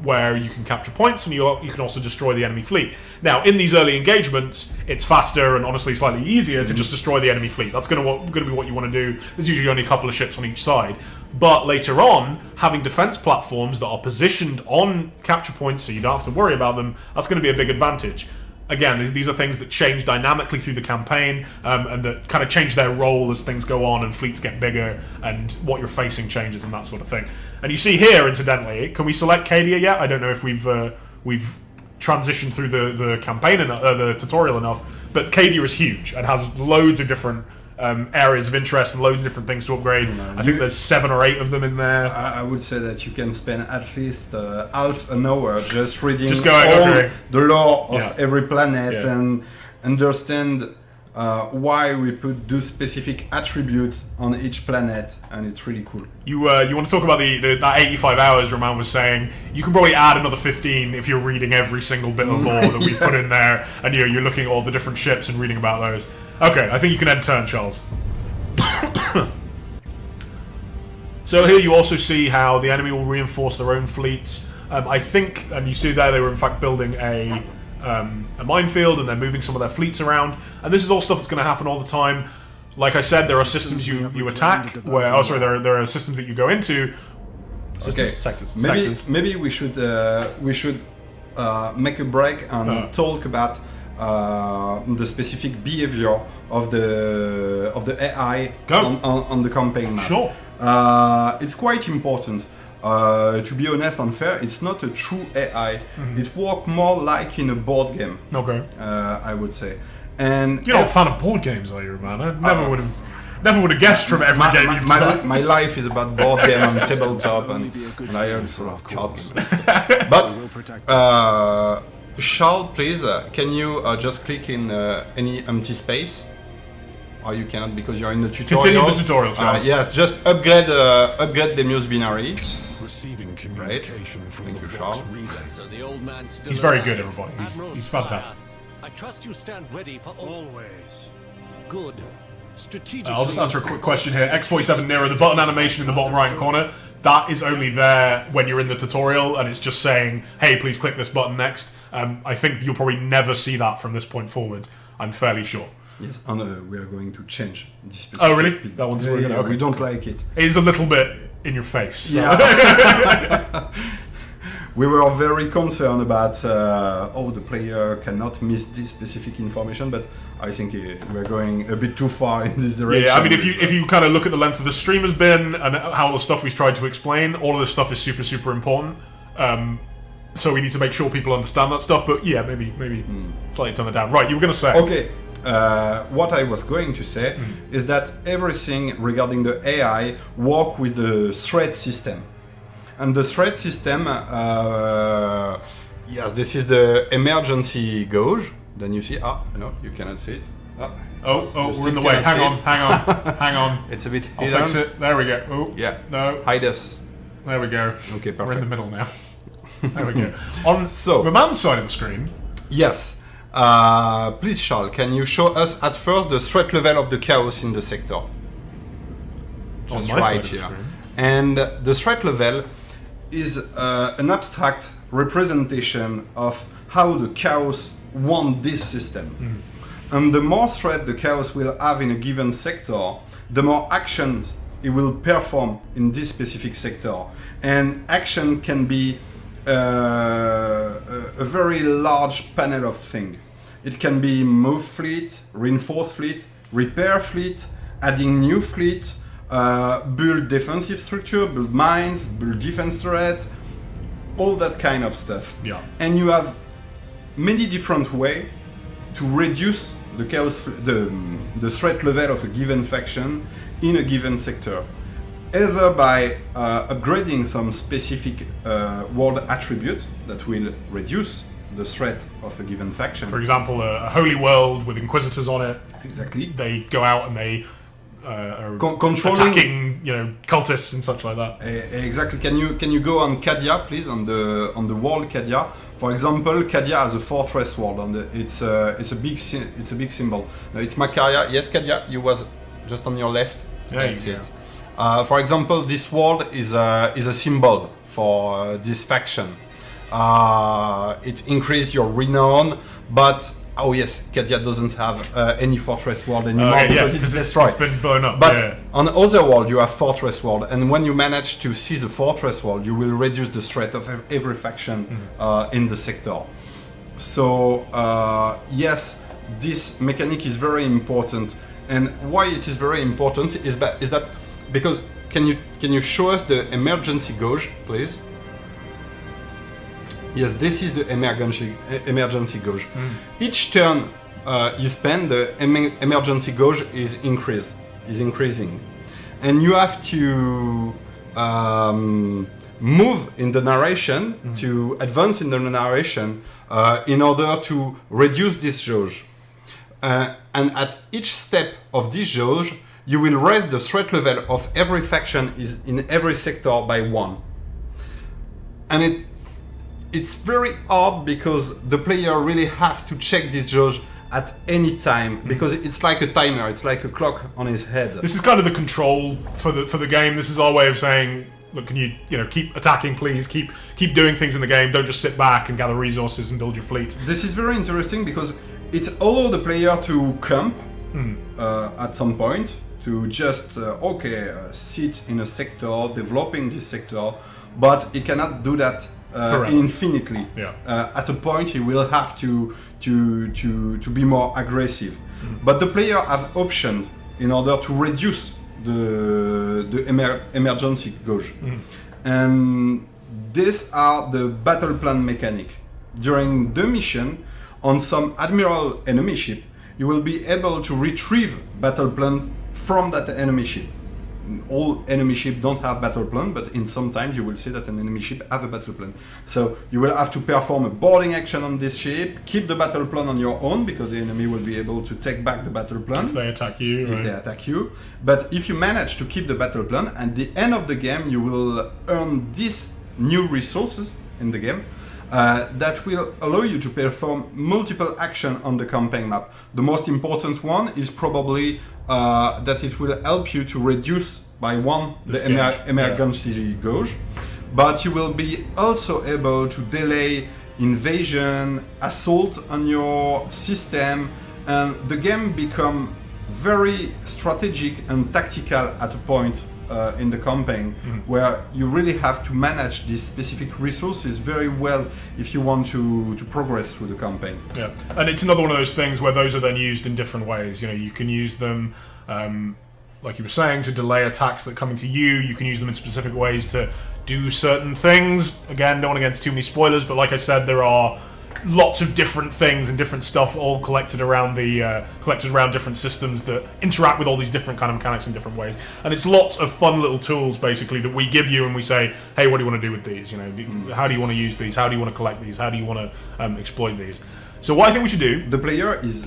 where you can capture points and you can also destroy the enemy fleet. Now, in these early engagements, it's faster and honestly slightly easier to just destroy the enemy fleet. That's going to be what you want to do. There's usually only a couple of ships on each side. But later on, having defense platforms that are positioned on capture points so you don't have to worry about them, that's going to be a big advantage. Again, these are things that change dynamically through the campaign, and that kind of change their role as things go on and fleets get bigger and what you're facing changes and that sort of thing. And you see here, incidentally, can we select Cadia yet? I don't know if we've transitioned through the campaign the tutorial enough, but Cadia is huge and has loads of different areas of interest and loads of different things to upgrade. I think there's 7 or 8 of them in there. I would say that you can spend at least half an hour just reading the lore of every planet and understand why we put those specific attributes on each planet, and it's really cool. You want to talk about that 85 hours Romain was saying? You can probably add another 15 if you're reading every single bit of lore that we put in there, and you're looking at all the different ships and reading about those. Okay, I think you can end turn, Charles. So here you also see how the enemy will reinforce their own fleets. I think, and you see there they were in fact building a minefield and they're moving some of their fleets around. And this is all stuff that's going to happen all the time. Like I said, there are systems you attack, there are systems that you go into. Sectors. Maybe we should make a break and talk about the specific behavior of the AI on the campaign map. Sure. It's quite important. To be honest and fair, it's not a true AI. It works more like in a board game. Okay. I would say. And you're not a fan of board games, are you, man? I never would have guessed from every game you've designed. My life is about board game and tabletop, and I also love card games. But Charles, please, can you just click in any empty space? Or you cannot because you're in the tutorial. Continue the tutorial, Charles. Yes, just upgrade the Muse binary. Receiving communication from Thank you, Charles. So the old man's still He's very alive. good, everybody. He's fantastic. I trust you stand ready for always. Good. Strategic. I'll just answer a quick question here. X47 Nero, the button animation in the bottom right corner, that is only there when you're in the tutorial and it's just saying, hey, please click this button next. I think you'll probably never see that from this point forward. I'm fairly sure. Yes, and we are going to change this specific Oh, really? bit. That one's Okay. okay. We don't like it. It is a little bit in your face. So. Yeah. We were very concerned about the player cannot miss this specific information, but I think we're going a bit too far in this direction. Yeah, I mean, if you kind of look at the length of the stream has been and how all the stuff we've tried to explain, all of this stuff is super, super important. So we need to make sure people understand that stuff. But yeah, maybe slightly turn it down. Right, you were going to say. Okay. What I was going to say is that everything regarding the AI work with the threat system. And the threat system, yes, this is the emergency gauge. Then you see, no, you cannot see it. We're in the way. Hang on. It's a bit I'll hidden. fix it. There we go. Oh, Yeah. no. Hide us. There we go. Okay, We're in the perfect. middle now. There we go. On So- Romain's side of the screen, Yes. Please, Charles, can you show us at first the threat level of the chaos in the sector? Just my side right of the here. screen. And the threat level is an abstract representation of how the chaos want this system. And the more threat the chaos will have in a given sector, the more actions it will perform in this specific sector. And action can be a very large panel of things. It can be move fleet, reinforce fleet, repair fleet, adding new fleet, build defensive structure, build mines, build defense turret, all that kind of stuff. Yeah. And you have many different ways to reduce the chaos, the threat level of a given faction in a given sector. Either by upgrading some specific world attribute that will reduce the threat of a given faction. for example, a holy world with inquisitors on it. Exactly. They go out and they are Controlling- attacking, cultists and such like that. Exactly. Can you go on Cadia, please, on the world Cadia? For example, Cadia has a fortress world, and it's a big symbol. No, it's Macaria. Yes, Cadia, you was just on your left. There That's you go. it. For example, this world is a symbol for this faction. It increases your renown, but oh yes, Cadia doesn't have any fortress world anymore because it's destroyed. It's been blown up. But yeah. on other world, you have fortress world, and when you manage to seize a fortress world, you will reduce the threat of every faction in the sector. So yes, this mechanic is very important, and why it is very important is that because can you show us the emergency gauge, please? Yes, this is the emergency gauge. Each turn you spend, the emergency gauge is increasing, and you have to move in the narration, to advance in the narration in order to reduce this gauge. And at each step of this gauge, you will raise the threat level of every faction in every sector by 1. And it's very hard because the player really have to check this gauge at any time because it's like a timer, it's like a clock on his head. This is kind of the control for the game. This is our way of saying, look, can you keep attacking, please? Keep doing things in the game. Don't just sit back and gather resources and build your fleet. This is very interesting because it allows the player to camp at some point, to just sit in a sector, developing this sector, but he cannot do that infinitely. Yeah. At a point, he will have to be more aggressive. But the player have option in order to reduce the emergency gauge, and these are the battle plan mechanic. During the mission, on some admiral enemy ship, you will be able to retrieve battle plan from that enemy ship. All enemy ships don't have battle plan, but in some times you will see that an enemy ship have a battle plan. So you will have to perform a boarding action on this ship, keep the battle plan on your own because the enemy will be able to take back the battle plan If they attack you, if right? they attack you. But if you manage to keep the battle plan, at the end of the game you will earn these new resources in the game that will allow you to perform multiple actions on the campaign map. The most important one is probably that it will help you to reduce by 1 This the gauge, emergency gauge, but you will be also able to delay invasion, assault on your system, and the game become very strategic and tactical at a point in the campaign where you really have to manage these specific resources very well if you want to progress through the campaign. Yeah, and it's another one of those things where those are then used in different ways. You can use them, like you were saying, to delay attacks that come into you. You can use them in specific ways to do certain things. Again, don't want to get into too many spoilers, but like I said, there are lots of different things and different stuff all collected around different systems that interact with all these different kind of mechanics in different ways. And it's lots of fun little tools basically that we give you and we say, hey, what do you want to do with these? How do you want to use these? How do you want to collect these? How do you want to exploit these? So what I think we should do... The player is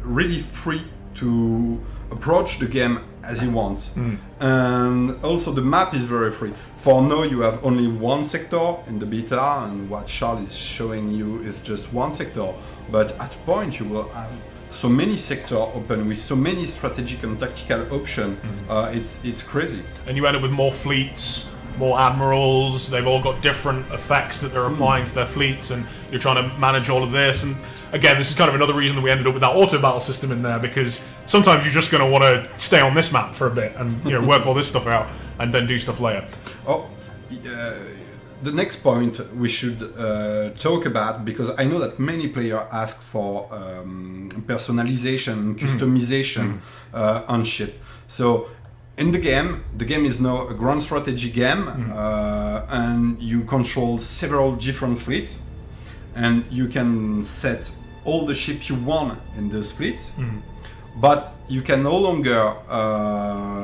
really free to approach the game as you want. And also the map is very free. For now you have only one sector in the beta, and what Charles is showing you is just one sector, but at a point you will have so many sectors open with so many strategic and tactical options. It's crazy. And you end up with more fleets, more admirals. They've all got different effects that they're applying to their fleets, and you're trying to manage all of this. And again, this is kind of another reason that we ended up with that auto battle system in there, because sometimes you're just going to want to stay on this map for a bit and work all this stuff out and then do stuff later. The next point we should talk about, because I know that many players ask for personalization, customization on ship. So in the game is now a grand strategy game, and you control several different fleets, and you can set all the ships you want in this fleet. But you can no longer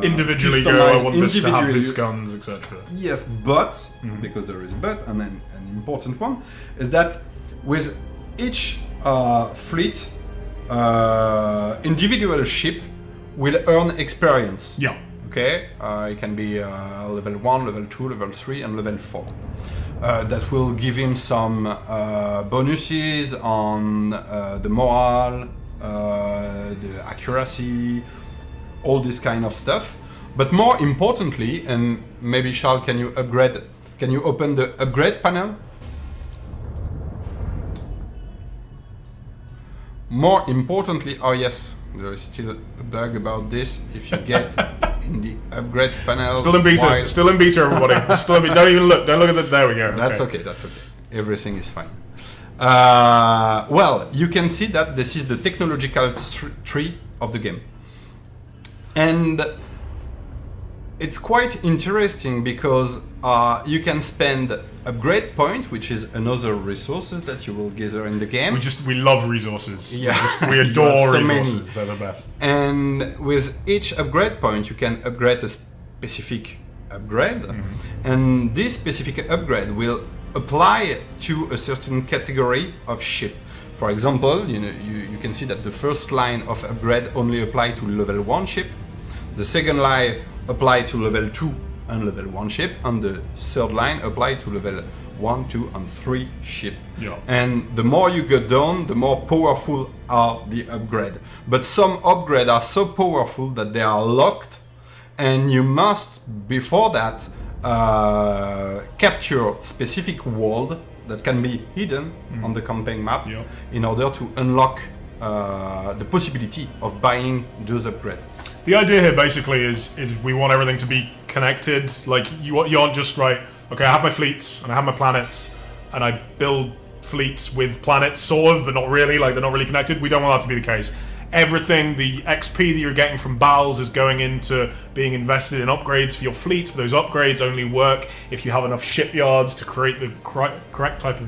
individually go, I want this to have these guns, etc. Yes, but, because there is a but, and then an important one, is that with each fleet, individual ship will earn experience. Yeah. Okay? It can be level 1, level 2, level 3, and level 4. That will give him some bonuses on the morale, the accuracy, all this kind of stuff. But more importantly, and maybe Charles, can you open the upgrade panel? More importantly, oh yes, there is still a bug about this. If you get in the upgrade panel, still in beta, everybody. Still in beta. Don't even look. Don't look at that. There we go. That's okay. That's okay. Everything is fine. Well, you can see that this is the technological tree of the game, and it's quite interesting because you can spend upgrade point, which is another resources that you will gather in the game. We love resources. Yeah, we adore so resources. Many. They're the best. And with each upgrade point, you can upgrade a specific upgrade, and this specific upgrade will apply to a certain category of ship. For example, you can see that the first line of upgrade only apply to level 1 ship, the second line apply to level 2 and level 1 ship, and the third line apply to level 1, 2 and 3 ship. Yeah. And the more you go down, the more powerful are the upgrade. But some upgrades are so powerful that they are locked, and you must, before that, capture specific world that can be hidden on the campaign map in order to unlock the possibility of buying those upgrades. The idea here basically is we want everything to be connected. Like you aren't just right. Okay, I have my fleets and I have my planets, and I build fleets with planets, sort of, but not really. Like they're not really connected. We don't want that to be the case. Everything, the XP that you're getting from battles is going into being invested in upgrades for your fleets, but those upgrades only work if you have enough shipyards to create the correct type of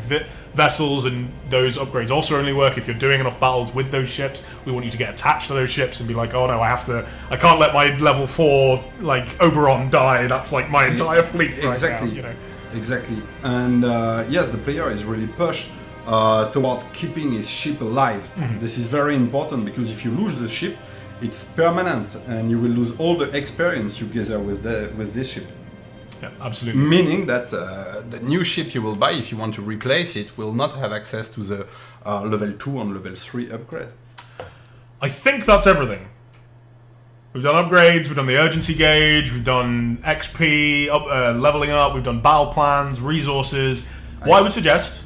vessels, and those upgrades also only work if you're doing enough battles with those ships. We want you to get attached to those ships and be like, oh no, I can't let my level 4 like Oberon die. That's like my entire fleet right exactly. now, Exactly. And yes, the player is really pushed toward keeping his ship alive. This is very important, because if you lose the ship, it's permanent, and you will lose all the experience you gather with this ship. Yeah, absolutely. Meaning that the new ship you will buy, if you want to replace it, will not have access to the level 2 and level 3 upgrade. I think that's everything. We've done upgrades, we've done the urgency gauge, we've done XP, leveling up, we've done battle plans, resources. What I would suggest...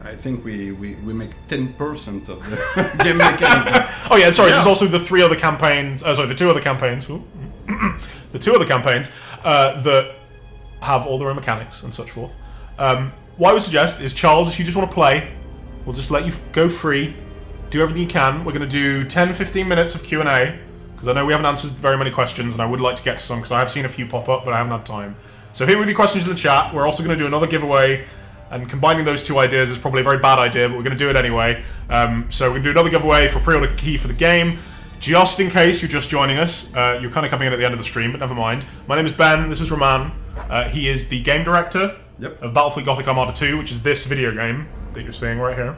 I think we make 10% of the game mechanic. Oh yeah, sorry. There's also the 2 other campaigns. The 2 other campaigns. The 2 other campaigns that have all their own mechanics and such forth. What I would suggest is, Charles, if you just want to play, we'll just let you go free. Do everything you can. We're going to do 10-15 minutes of Q&A, because I know we haven't answered very many questions, and I would like to get to some, because I have seen a few pop up, but I haven't had time. So hit with your questions in the chat. We're also going to do another giveaway. And combining those 2 ideas is probably a very bad idea, but we're going to do it anyway. So we're going to do another giveaway for pre-order key for the game. Just in case you're just joining us, you're kind of coming in at the end of the stream, but never mind. My name is Ben, this is Romain. He is the game director of Battlefleet Gothic Armada 2, which is this video game that you're seeing right here,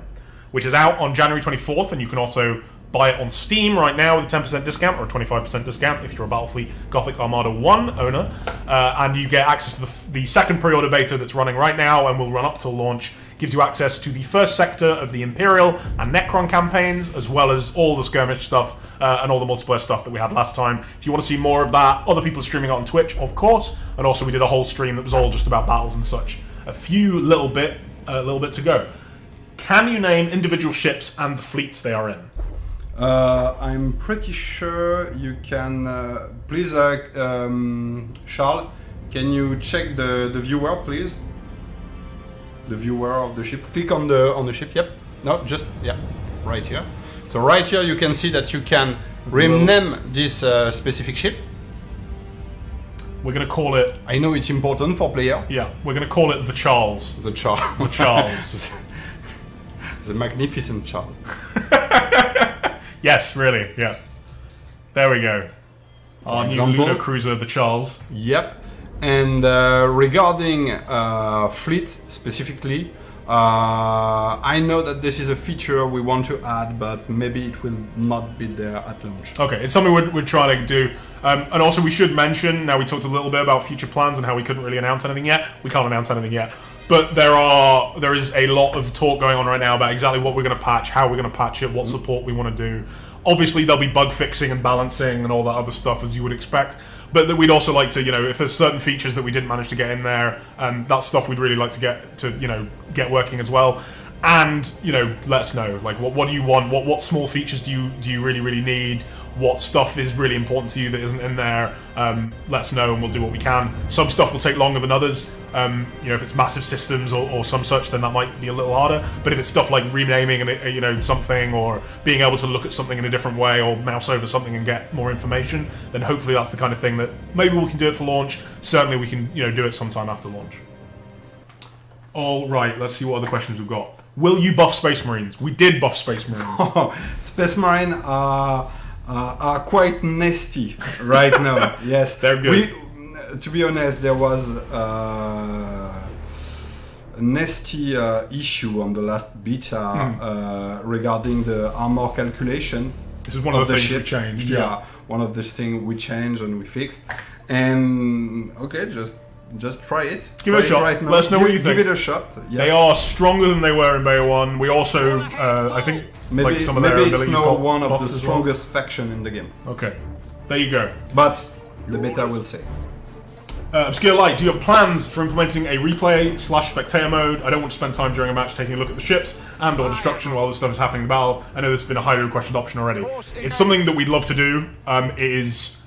which is out on January 24th, and you can also buy it on Steam right now with a 10% discount or a 25% discount if you're a Battlefleet Gothic Armada 1 owner. And you get access to the second pre-order beta that's running right now and will run up till launch. Gives you access to the first sector of the Imperial and Necron campaigns, as well as all the skirmish stuff and all the multiplayer stuff that we had last time. If you want to see more of that, other people are streaming it on Twitch, of course, and also we did a whole stream that was all just about battles and such. A few little bits ago. Can you name individual ships and the fleets they are in? I'm pretty sure you can. Please, Charles, can you check the viewer, please? The viewer of the ship. Click on the ship. Yep. No, just right here. So right here you can see that you can rename this specific ship. We're going to call it... I know it's important for player. Yeah, we're going to call it the Charles. The Charles. The Charles. The magnificent Charles. Yes, really, yeah. There we go. Our new lunar cruiser, the Charles. Yep. And regarding fleet specifically, I know that this is a feature we want to add, but maybe it will not be there at launch. Okay, it's something we're trying to do. And also we should mention, now we talked a little bit about future plans and how we couldn't really announce anything yet. We can't announce anything yet. But there is a lot of talk going on right now about exactly what we're going to patch, how we're going to patch it, what support we want to do. Obviously, there'll be bug fixing and balancing and all that other stuff, as you would expect. But that we'd also like to, if there's certain features that we didn't manage to get in there, that's stuff we'd really like to get working as well. And let us know, like, what do you want? What small features do you really need? What stuff is really important to you that isn't in there? Let us know and we'll do what we can. Some stuff will take longer than others. If it's massive systems or some such, then that might be a little harder. But if it's stuff like renaming and something, or being able to look at something in a different way, or mouse over something and get more information, then hopefully that's the kind of thing that maybe we can do it for launch. Certainly we can do it sometime after launch. All right, let's see what other questions we've got. Will you buff Space Marines? We did buff Space Marines. Space Marine are quite nasty right now. Yes, they're good. To be honest, there was a nasty issue on the last beta regarding the armor calculation. This is one of the things we changed. Yeah, one of the things we changed and we fixed. And okay, just try it. Give it a shot. Right now. Let us know what you think. Give it a shot. Yes. They are stronger than they were in Beta 1. We also, I think, maybe some of their abilities got one of buffed the as well. strongest faction in the game. Okay, there you go. But the beta will say. Obscure Light, do you have plans for implementing a replay/spectator mode? I don't want to spend time during a match taking a look at the ships and/or destruction while this stuff is happening in the battle. I know this has been a highly requested option already. It's something that we'd love to do. It is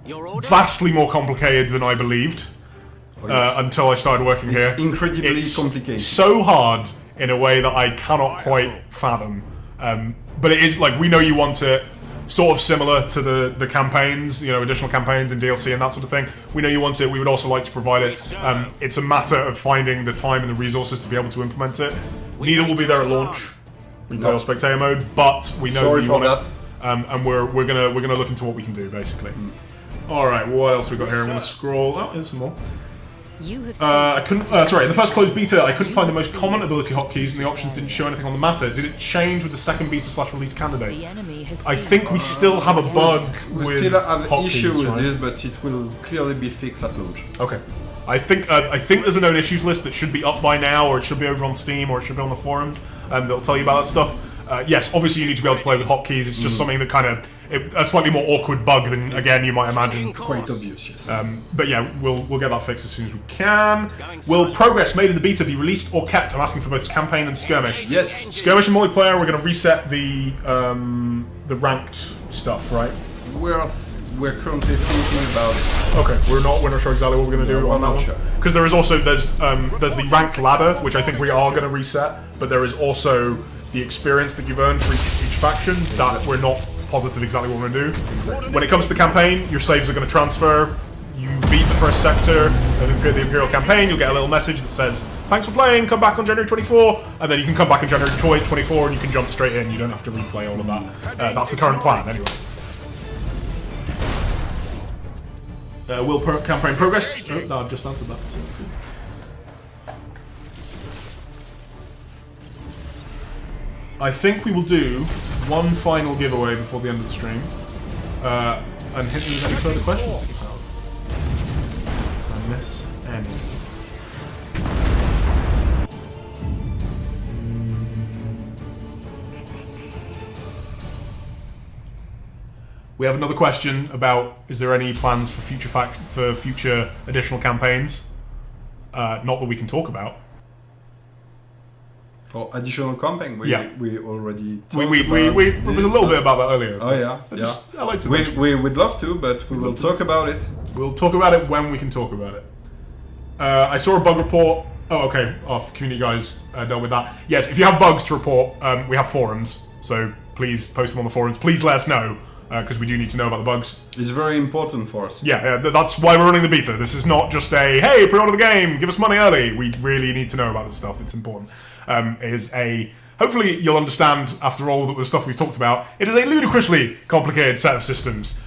vastly more complicated than I believed. Until I started working here. It's incredibly complicated. So hard in a way that I cannot quite fathom. But it is, like, we know you want it sort of similar to the campaigns, additional campaigns and DLC and that sort of thing. We know you want it. We would also like to provide it. It's a matter of finding the time and the resources to be able to implement it. Neither will be there at launch, replay or spectator mode, but we know you want it. And we're gonna look into what we can do, basically. All right, what else we got here? I'm gonna scroll. Oh, here's some more. I couldn't. Sorry, in the first closed beta, I couldn't find the most common ability hotkeys, and the options didn't show anything on the matter. Did it change with the second beta/release candidate? I think we still have a bug with we still have hotkeys, issue with right? this, but it will clearly be fixed at launch. Okay. I think there's a known issues list that should be up by now, or it should be over on Steam, or it should be on the forums, that'll tell you about that stuff. Yes, obviously you need to be able to play with hotkeys. It's just something that kind of a slightly more awkward bug than again you might imagine. Quite obvious, yes. But yeah, we'll get that fixed as soon as we can. Will progress made in the beta be released or kept? I'm asking for both campaign and skirmish. Yes. Skirmish and multiplayer. We're going to reset the ranked stuff, right? We're currently thinking about. Okay, we're not sure exactly what we're going to do on that one. Because there is also there's the ranked ladder, which I think we are going to reset, but there is also the experience that you've earned for each faction that we're not positive exactly what we're going to do. Exactly. When it comes to the campaign, your saves are going to transfer. You beat the first sector of the Imperial campaign, you'll get a little message that says, thanks for playing, come back on January 24, and then you can come back on January 24 and you can jump straight in. You don't have to replay all of that. That's the current plan, anyway. Will campaign progress? Oh, no, I've just answered that. So that's good. I think we will do one final giveaway before the end of the stream. And hit me with any further questions that you have. I miss any. We have another question about: is there any plans for future additional campaigns? Not that we can talk about. For additional campaign, we already talked There was a little bit about that earlier. Oh yeah, I like to. We would love to, but we will talk about it. We'll talk about it when we can talk about it. I saw a bug report. Oh, okay. Our community guys dealt with that. Yes, if you have bugs to report, we have forums. So please post them on the forums. Please let us know. Because we do need to know about the bugs. It's very important for us. Yeah, that's why we're running the beta. This is not just a, hey, pre-order the game, give us money early. We really need to know about this stuff. It's important. Hopefully you'll understand, after all the stuff we've talked about, it is a ludicrously complicated set of systems.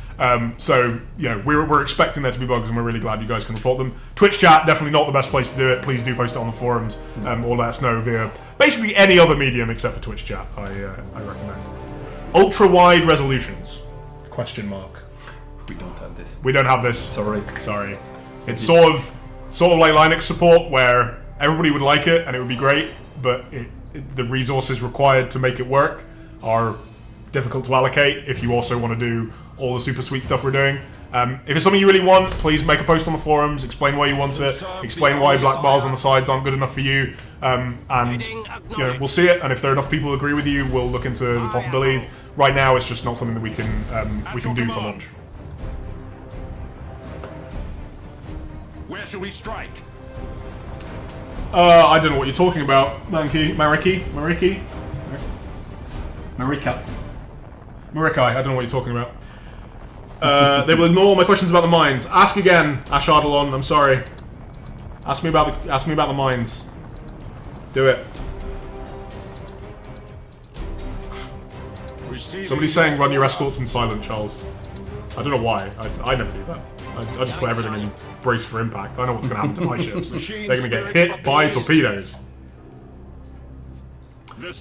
So, we're expecting there to be bugs, and we're really glad you guys can report them. Twitch chat, definitely not the best place to do it. Please do post it on the forums, or let us know via basically any other medium except for Twitch chat, I recommend. Ultra-wide resolutions. Question mark. We don't have this. We don't have this. Sorry. It's sort of like Linux support, where everybody would like it and it would be great, but the resources required to make it work are difficult to allocate if you also want to do all the super sweet stuff we're doing. If it's something you really want, please make a post on the forums, explain why you want it, explain why black bars on the sides aren't good enough for you, and we'll see it. And if there are enough people who agree with you, we'll look into the possibilities. Right now, it's just not something that we can do for launch. Where should we strike? I don't know what you're talking about, Mariki. I don't know what you're talking about. They will ignore all my questions about the mines. Ask again, Ashardalon. I'm sorry. Ask me about the mines. Do it. Somebody's saying run your escorts in silent, Charles. I don't know why. I never do that. I just put everything in brace for impact. I know what's going to happen to my ships. They're going to get hit by torpedoes.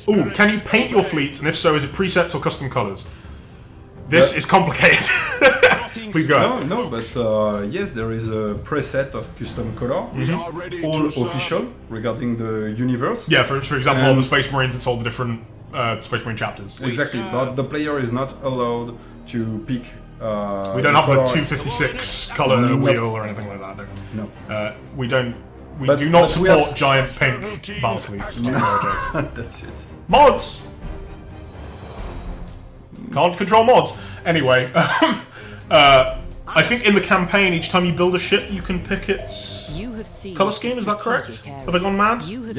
Ooh, can you paint your fleets? And if so, is it presets or custom colors? This is complicated. Please go ahead. No, but yes, there is a preset of custom color, all official regarding the universe. Yeah, for example, all the Space Marines, it's all the different Space Marine chapters. Exactly, but the player is not allowed to pick. We don't have the 256 color wheel or anything like that. No. We don't. We do not support giant pink battlefleets. No. That's it. Mods. Can't control mods. Anyway, I think in the campaign, each time you build a ship, you can pick its color scheme. Is that correct? Have I gone mad? Yep.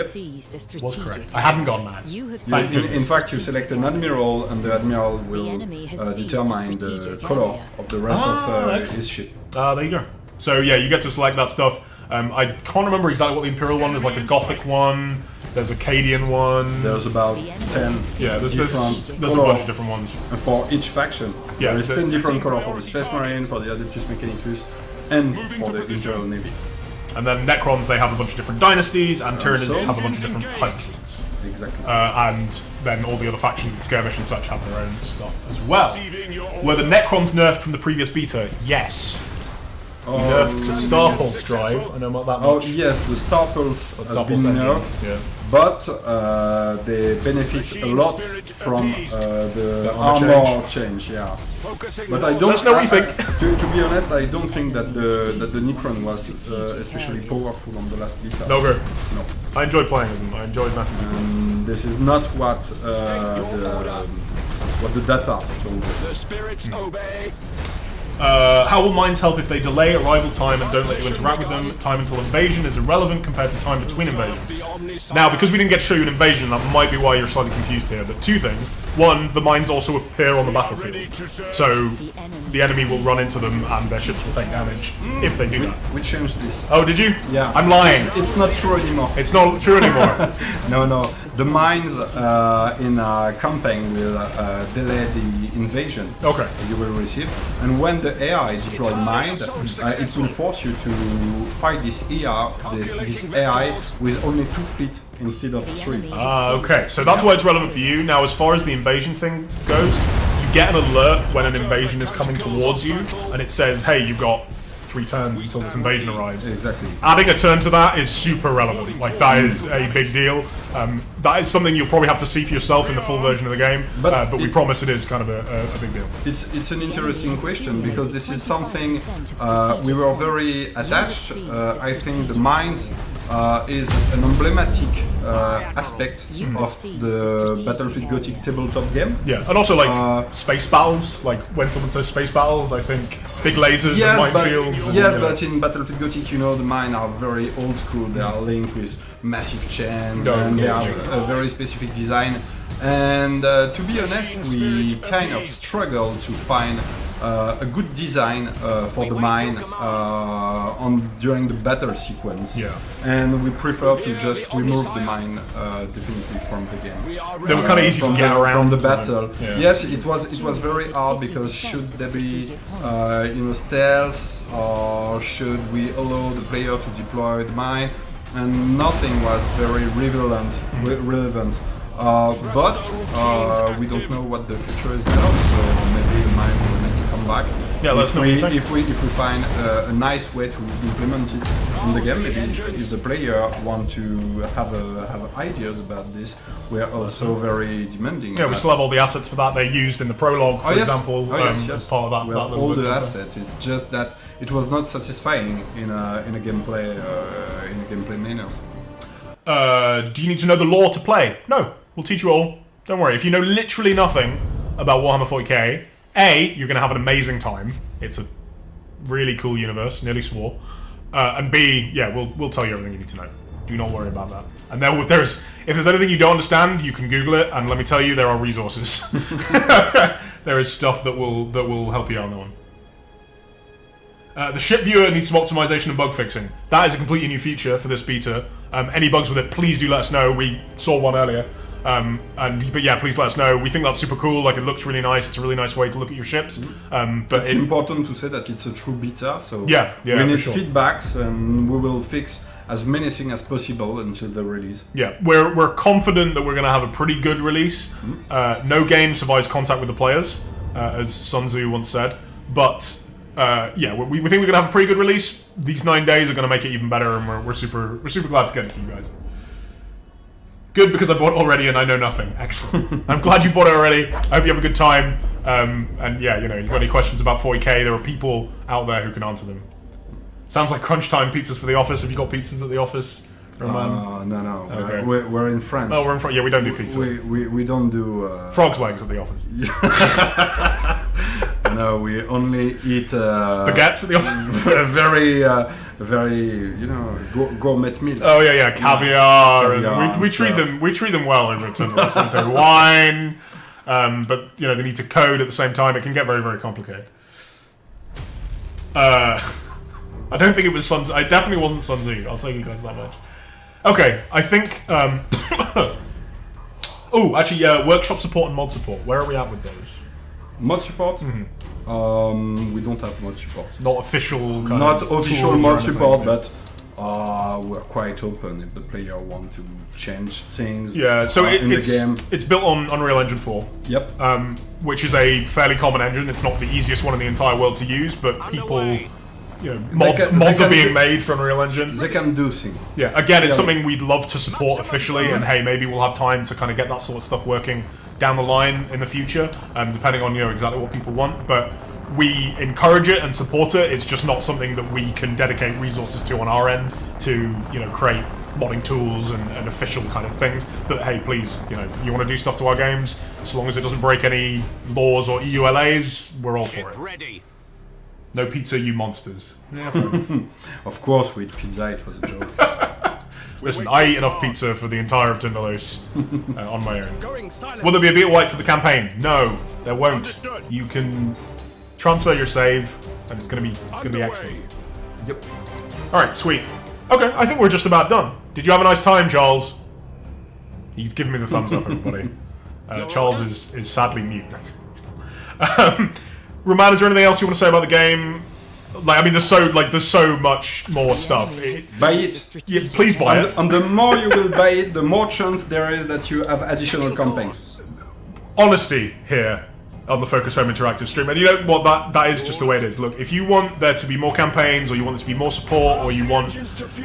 Was correct. I hadn't gone mad. In fact, you select an admiral, and the admiral will determine the color of the rest of his ship. There you go. So yeah, you get to select that stuff. I can't remember exactly what the Imperial one is. Like a Gothic one. There's a Acadian one. There's about 10. Yeah, there's a bunch of different ones. And for each faction, there is 10 different colors for the Space Marine, for the Adeptus Mechanicus, and for the Imperial Navy. And then Necrons, they have a bunch of different dynasties, and Tyranids have a bunch of different type fleets. Exactly. And then all the other factions and skirmish and such have their own stuff as well. Were the Necrons nerfed from the previous beta? Yes. We nerfed the Star Pulse drive. I know about that much. Oh yes, the Star Pulse has been nerfed, but they benefit a lot from the armor change. Yeah, but I don't. Let us know what you think. To be honest, I don't think that the Necron was especially powerful on the last beta. No. No. I enjoyed playing with them. I enjoyed massively. This is not what the data told us. The spirits obey. How will mines help if they delay arrival time and don't let you interact with them? Time until invasion is irrelevant compared to time between invasions. Now, because we didn't get to show you an invasion, that might be why you're slightly confused here. But two things. One, the mines also appear on the battlefield. So the enemy will run into them and their ships will take damage if they do that. We changed this. Oh, did you? Yeah. I'm lying. It's not true anymore. It's not true anymore. No. The mines in a campaign will delay the invasion Okay. you will receive. And when the AI deploy mines, it will force you to fight this AI with only 2 fleet instead of 3. Okay, so that's why it's relevant for you. Now, as far as the invasion thing goes, you get an alert when an invasion is coming towards you, and it says, hey, you've got 3 turns until this invasion arrives. Exactly. Adding a turn to that is super relevant. Like, that is a big deal. That is something you'll probably have to see for yourself in the full version of the game, but we promise it is kind of a big deal. It's an interesting question because this is something we were very attached. I think the mines is an emblematic aspect of the Battlefleet Gothic tabletop game. Yeah, and also like space battles. Like when someone says space battles, I think big lasers and minefields. But in Battlefield Gothic, you know, the mines are very old school. They are linked with massive chains and they have a very specific design. And to be honest, we kind of struggle to find a good design for the mine during the battle sequence. Yeah. And we prefer to just remove the mine definitively from the game. They were kind of easy to get around from the battle. Yeah. Yes, it was very hard because should there be stealth or should we allow the player to deploy the mine? And nothing was very relevant. But we don't know what the future is now, so maybe the mine will need to come back. Yeah, let's know what you think. If we find a nice way to implement it in the game, maybe if the player want to have ideas about this, we are also very demanding. Yeah, we still have all the assets for that. They're used in the prologue, for example, as part of that. We have all the assets. It's just that it was not satisfying in a gameplay manner. Do you need to know the lore to play? No, we'll teach you all. Don't worry. If you know literally nothing about Warhammer 40k, A, you're going to have an amazing time. It's a really cool universe, nearly swore. And B, yeah, we'll tell you everything you need to know. Do not worry about that. And if there's anything you don't understand, you can Google it. And let me tell you, there are resources. There is stuff that will help you out on that one. The ship viewer needs some optimization and bug fixing. That is a completely new feature for this beta. Any bugs with it, please do let us know. We saw one earlier. But yeah, please let us know. We think that's super cool. Like, it looks really nice. It's a really nice way to look at your ships. But it's important to say that it's a true beta. So we need feedbacks, and we will fix as many things as possible until the release. Yeah, we're confident that we're going to have a pretty good release. No game survives contact with the players, as Sun Tzu once said. But we think we're going to have a pretty good release. These 9 days are going to make it even better, and we're super glad to get it to you guys. Good, because I bought it already and I know nothing. Excellent. I'm glad you bought it already. I hope you have a good time. And yeah, you've got any questions about 40k, there are people out there who can answer them. Sounds like crunch time pizzas for the office. Have you got pizzas at the office, Romain? No. Okay. We're in France. Oh, we're in France. Yeah, we don't do pizza. We don't do... Frog's legs at the office. No, we only eat... baguettes at the office? very gourmet meal. Oh yeah, caviar. And we treat them well over at Tindalos. Wine, but they need to code at the same time. It can get very, very complicated. I don't think it was Sun Tzu. I definitely wasn't Sun Tzu. I'll tell you guys that much. Okay, I think. Workshop support and mod support. Where are we at with those? Mod support. We don't have mod support. Not official. Not official mod support, but we're quite open if the player want to change things. Yeah, so in the game. It's built on Unreal Engine 4. Yep. Which is a fairly common engine. It's not the easiest one in the entire world to use, but people, mods are being made for Unreal Engine. They can do things. Yeah, again, it's something we'd love to support officially, and hey, maybe we'll have time to kind of get that sort of stuff working down the line in the future, depending on exactly what people want. But we encourage it and support it. It's just not something that we can dedicate resources to on our end to create modding tools and official kind of things. But hey, please, you want to do stuff to our games, as long as it doesn't break any laws or EULAs, we're all for it. Ready. No pizza, you monsters. Yeah, of course, we eat pizza. It was a joke. Listen, I eat enough pizza for the entire of Tindalos on my own. Will there be a beat white for the campaign? No, there won't. You can transfer your save, and it's gonna be excellent. Yep. All right, sweet. Okay, I think we're just about done. Did you have a nice time, Charles? He's giving me the thumbs up, everybody. Charles is sadly mute. Romain, is there anything else you want to say about the game? Like, I mean, there's so much more stuff. Buy it. Yeah, please buy it. And the more you will buy it, the more chance there is that you have additional campaigns. Honesty here on the Focus Home Interactive stream, and you know what, that is just the way it is. Look, if you want there to be more campaigns, or you want there to be more support, or you want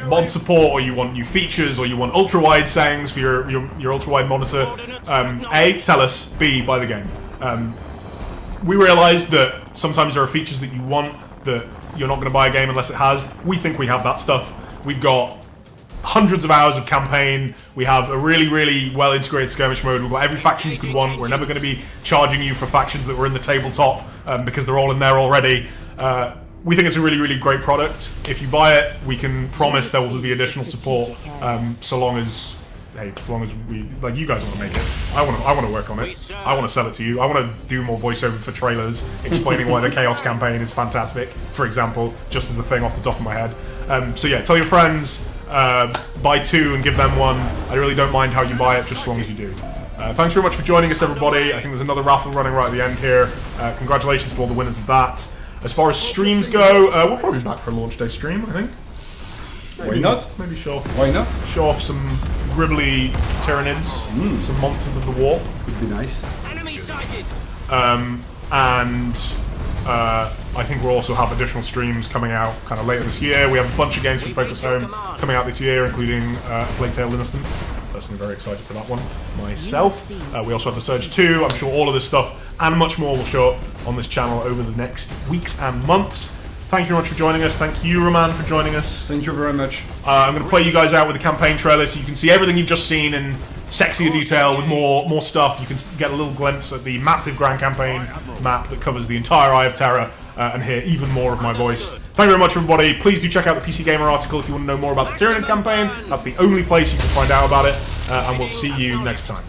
mod support, or you want new features, or you want ultra-wide settings for your ultra-wide monitor, A, tell us, B, buy the game. We realise that sometimes there are features that you want that you're not going to buy a game unless it has. We think we have that stuff. We've got hundreds of hours of campaign. We have a really, really well integrated skirmish mode. We've got every faction you could want. We're never going to be charging you for factions that were in the tabletop because they're all in there already. We think it's a really, really great product. If you buy it, we can promise there will be additional support so long as we, like, you guys want to make it. I want to work on it. I want to sell it to you. I want to do more voiceover for trailers explaining why the Chaos campaign is fantastic, for example, just as a thing off the top of my head. So yeah, tell your friends, buy 2 and give them 1. I really don't mind how you buy it, just as long as you do. Thanks very much for joining us, everybody. I think there's another raffle running right at the end here. Congratulations to all the winners of that. As far as streams go, we'll probably be back for a launch day stream, I think. Why not? Maybe show off. Why not? Show off some gribbly Tyranids, some monsters of the war. Would be nice. Enemy sighted. I think we'll also have additional streams coming out kind of later this year. We have a bunch of games from Focus Home coming out this year, including A Plague Tale Innocence. Personally very excited for that one myself. We also have The Surge 2. I'm sure all of this stuff and much more will show up on this channel over the next weeks and months. Thank you very much for joining us. Thank you, Romain, for joining us. Thank you very much. I'm going to play you guys out with the campaign trailer so you can see everything you've just seen in sexier detail with more stuff. You can get a little glimpse at the massive Grand Campaign map that covers the entire Eye of Terror and hear even more of my voice. Thank you very much, everybody. Please do check out the PC Gamer article if you want to know more about the Tyranid campaign. That's the only place you can find out about it. And we'll see you next time.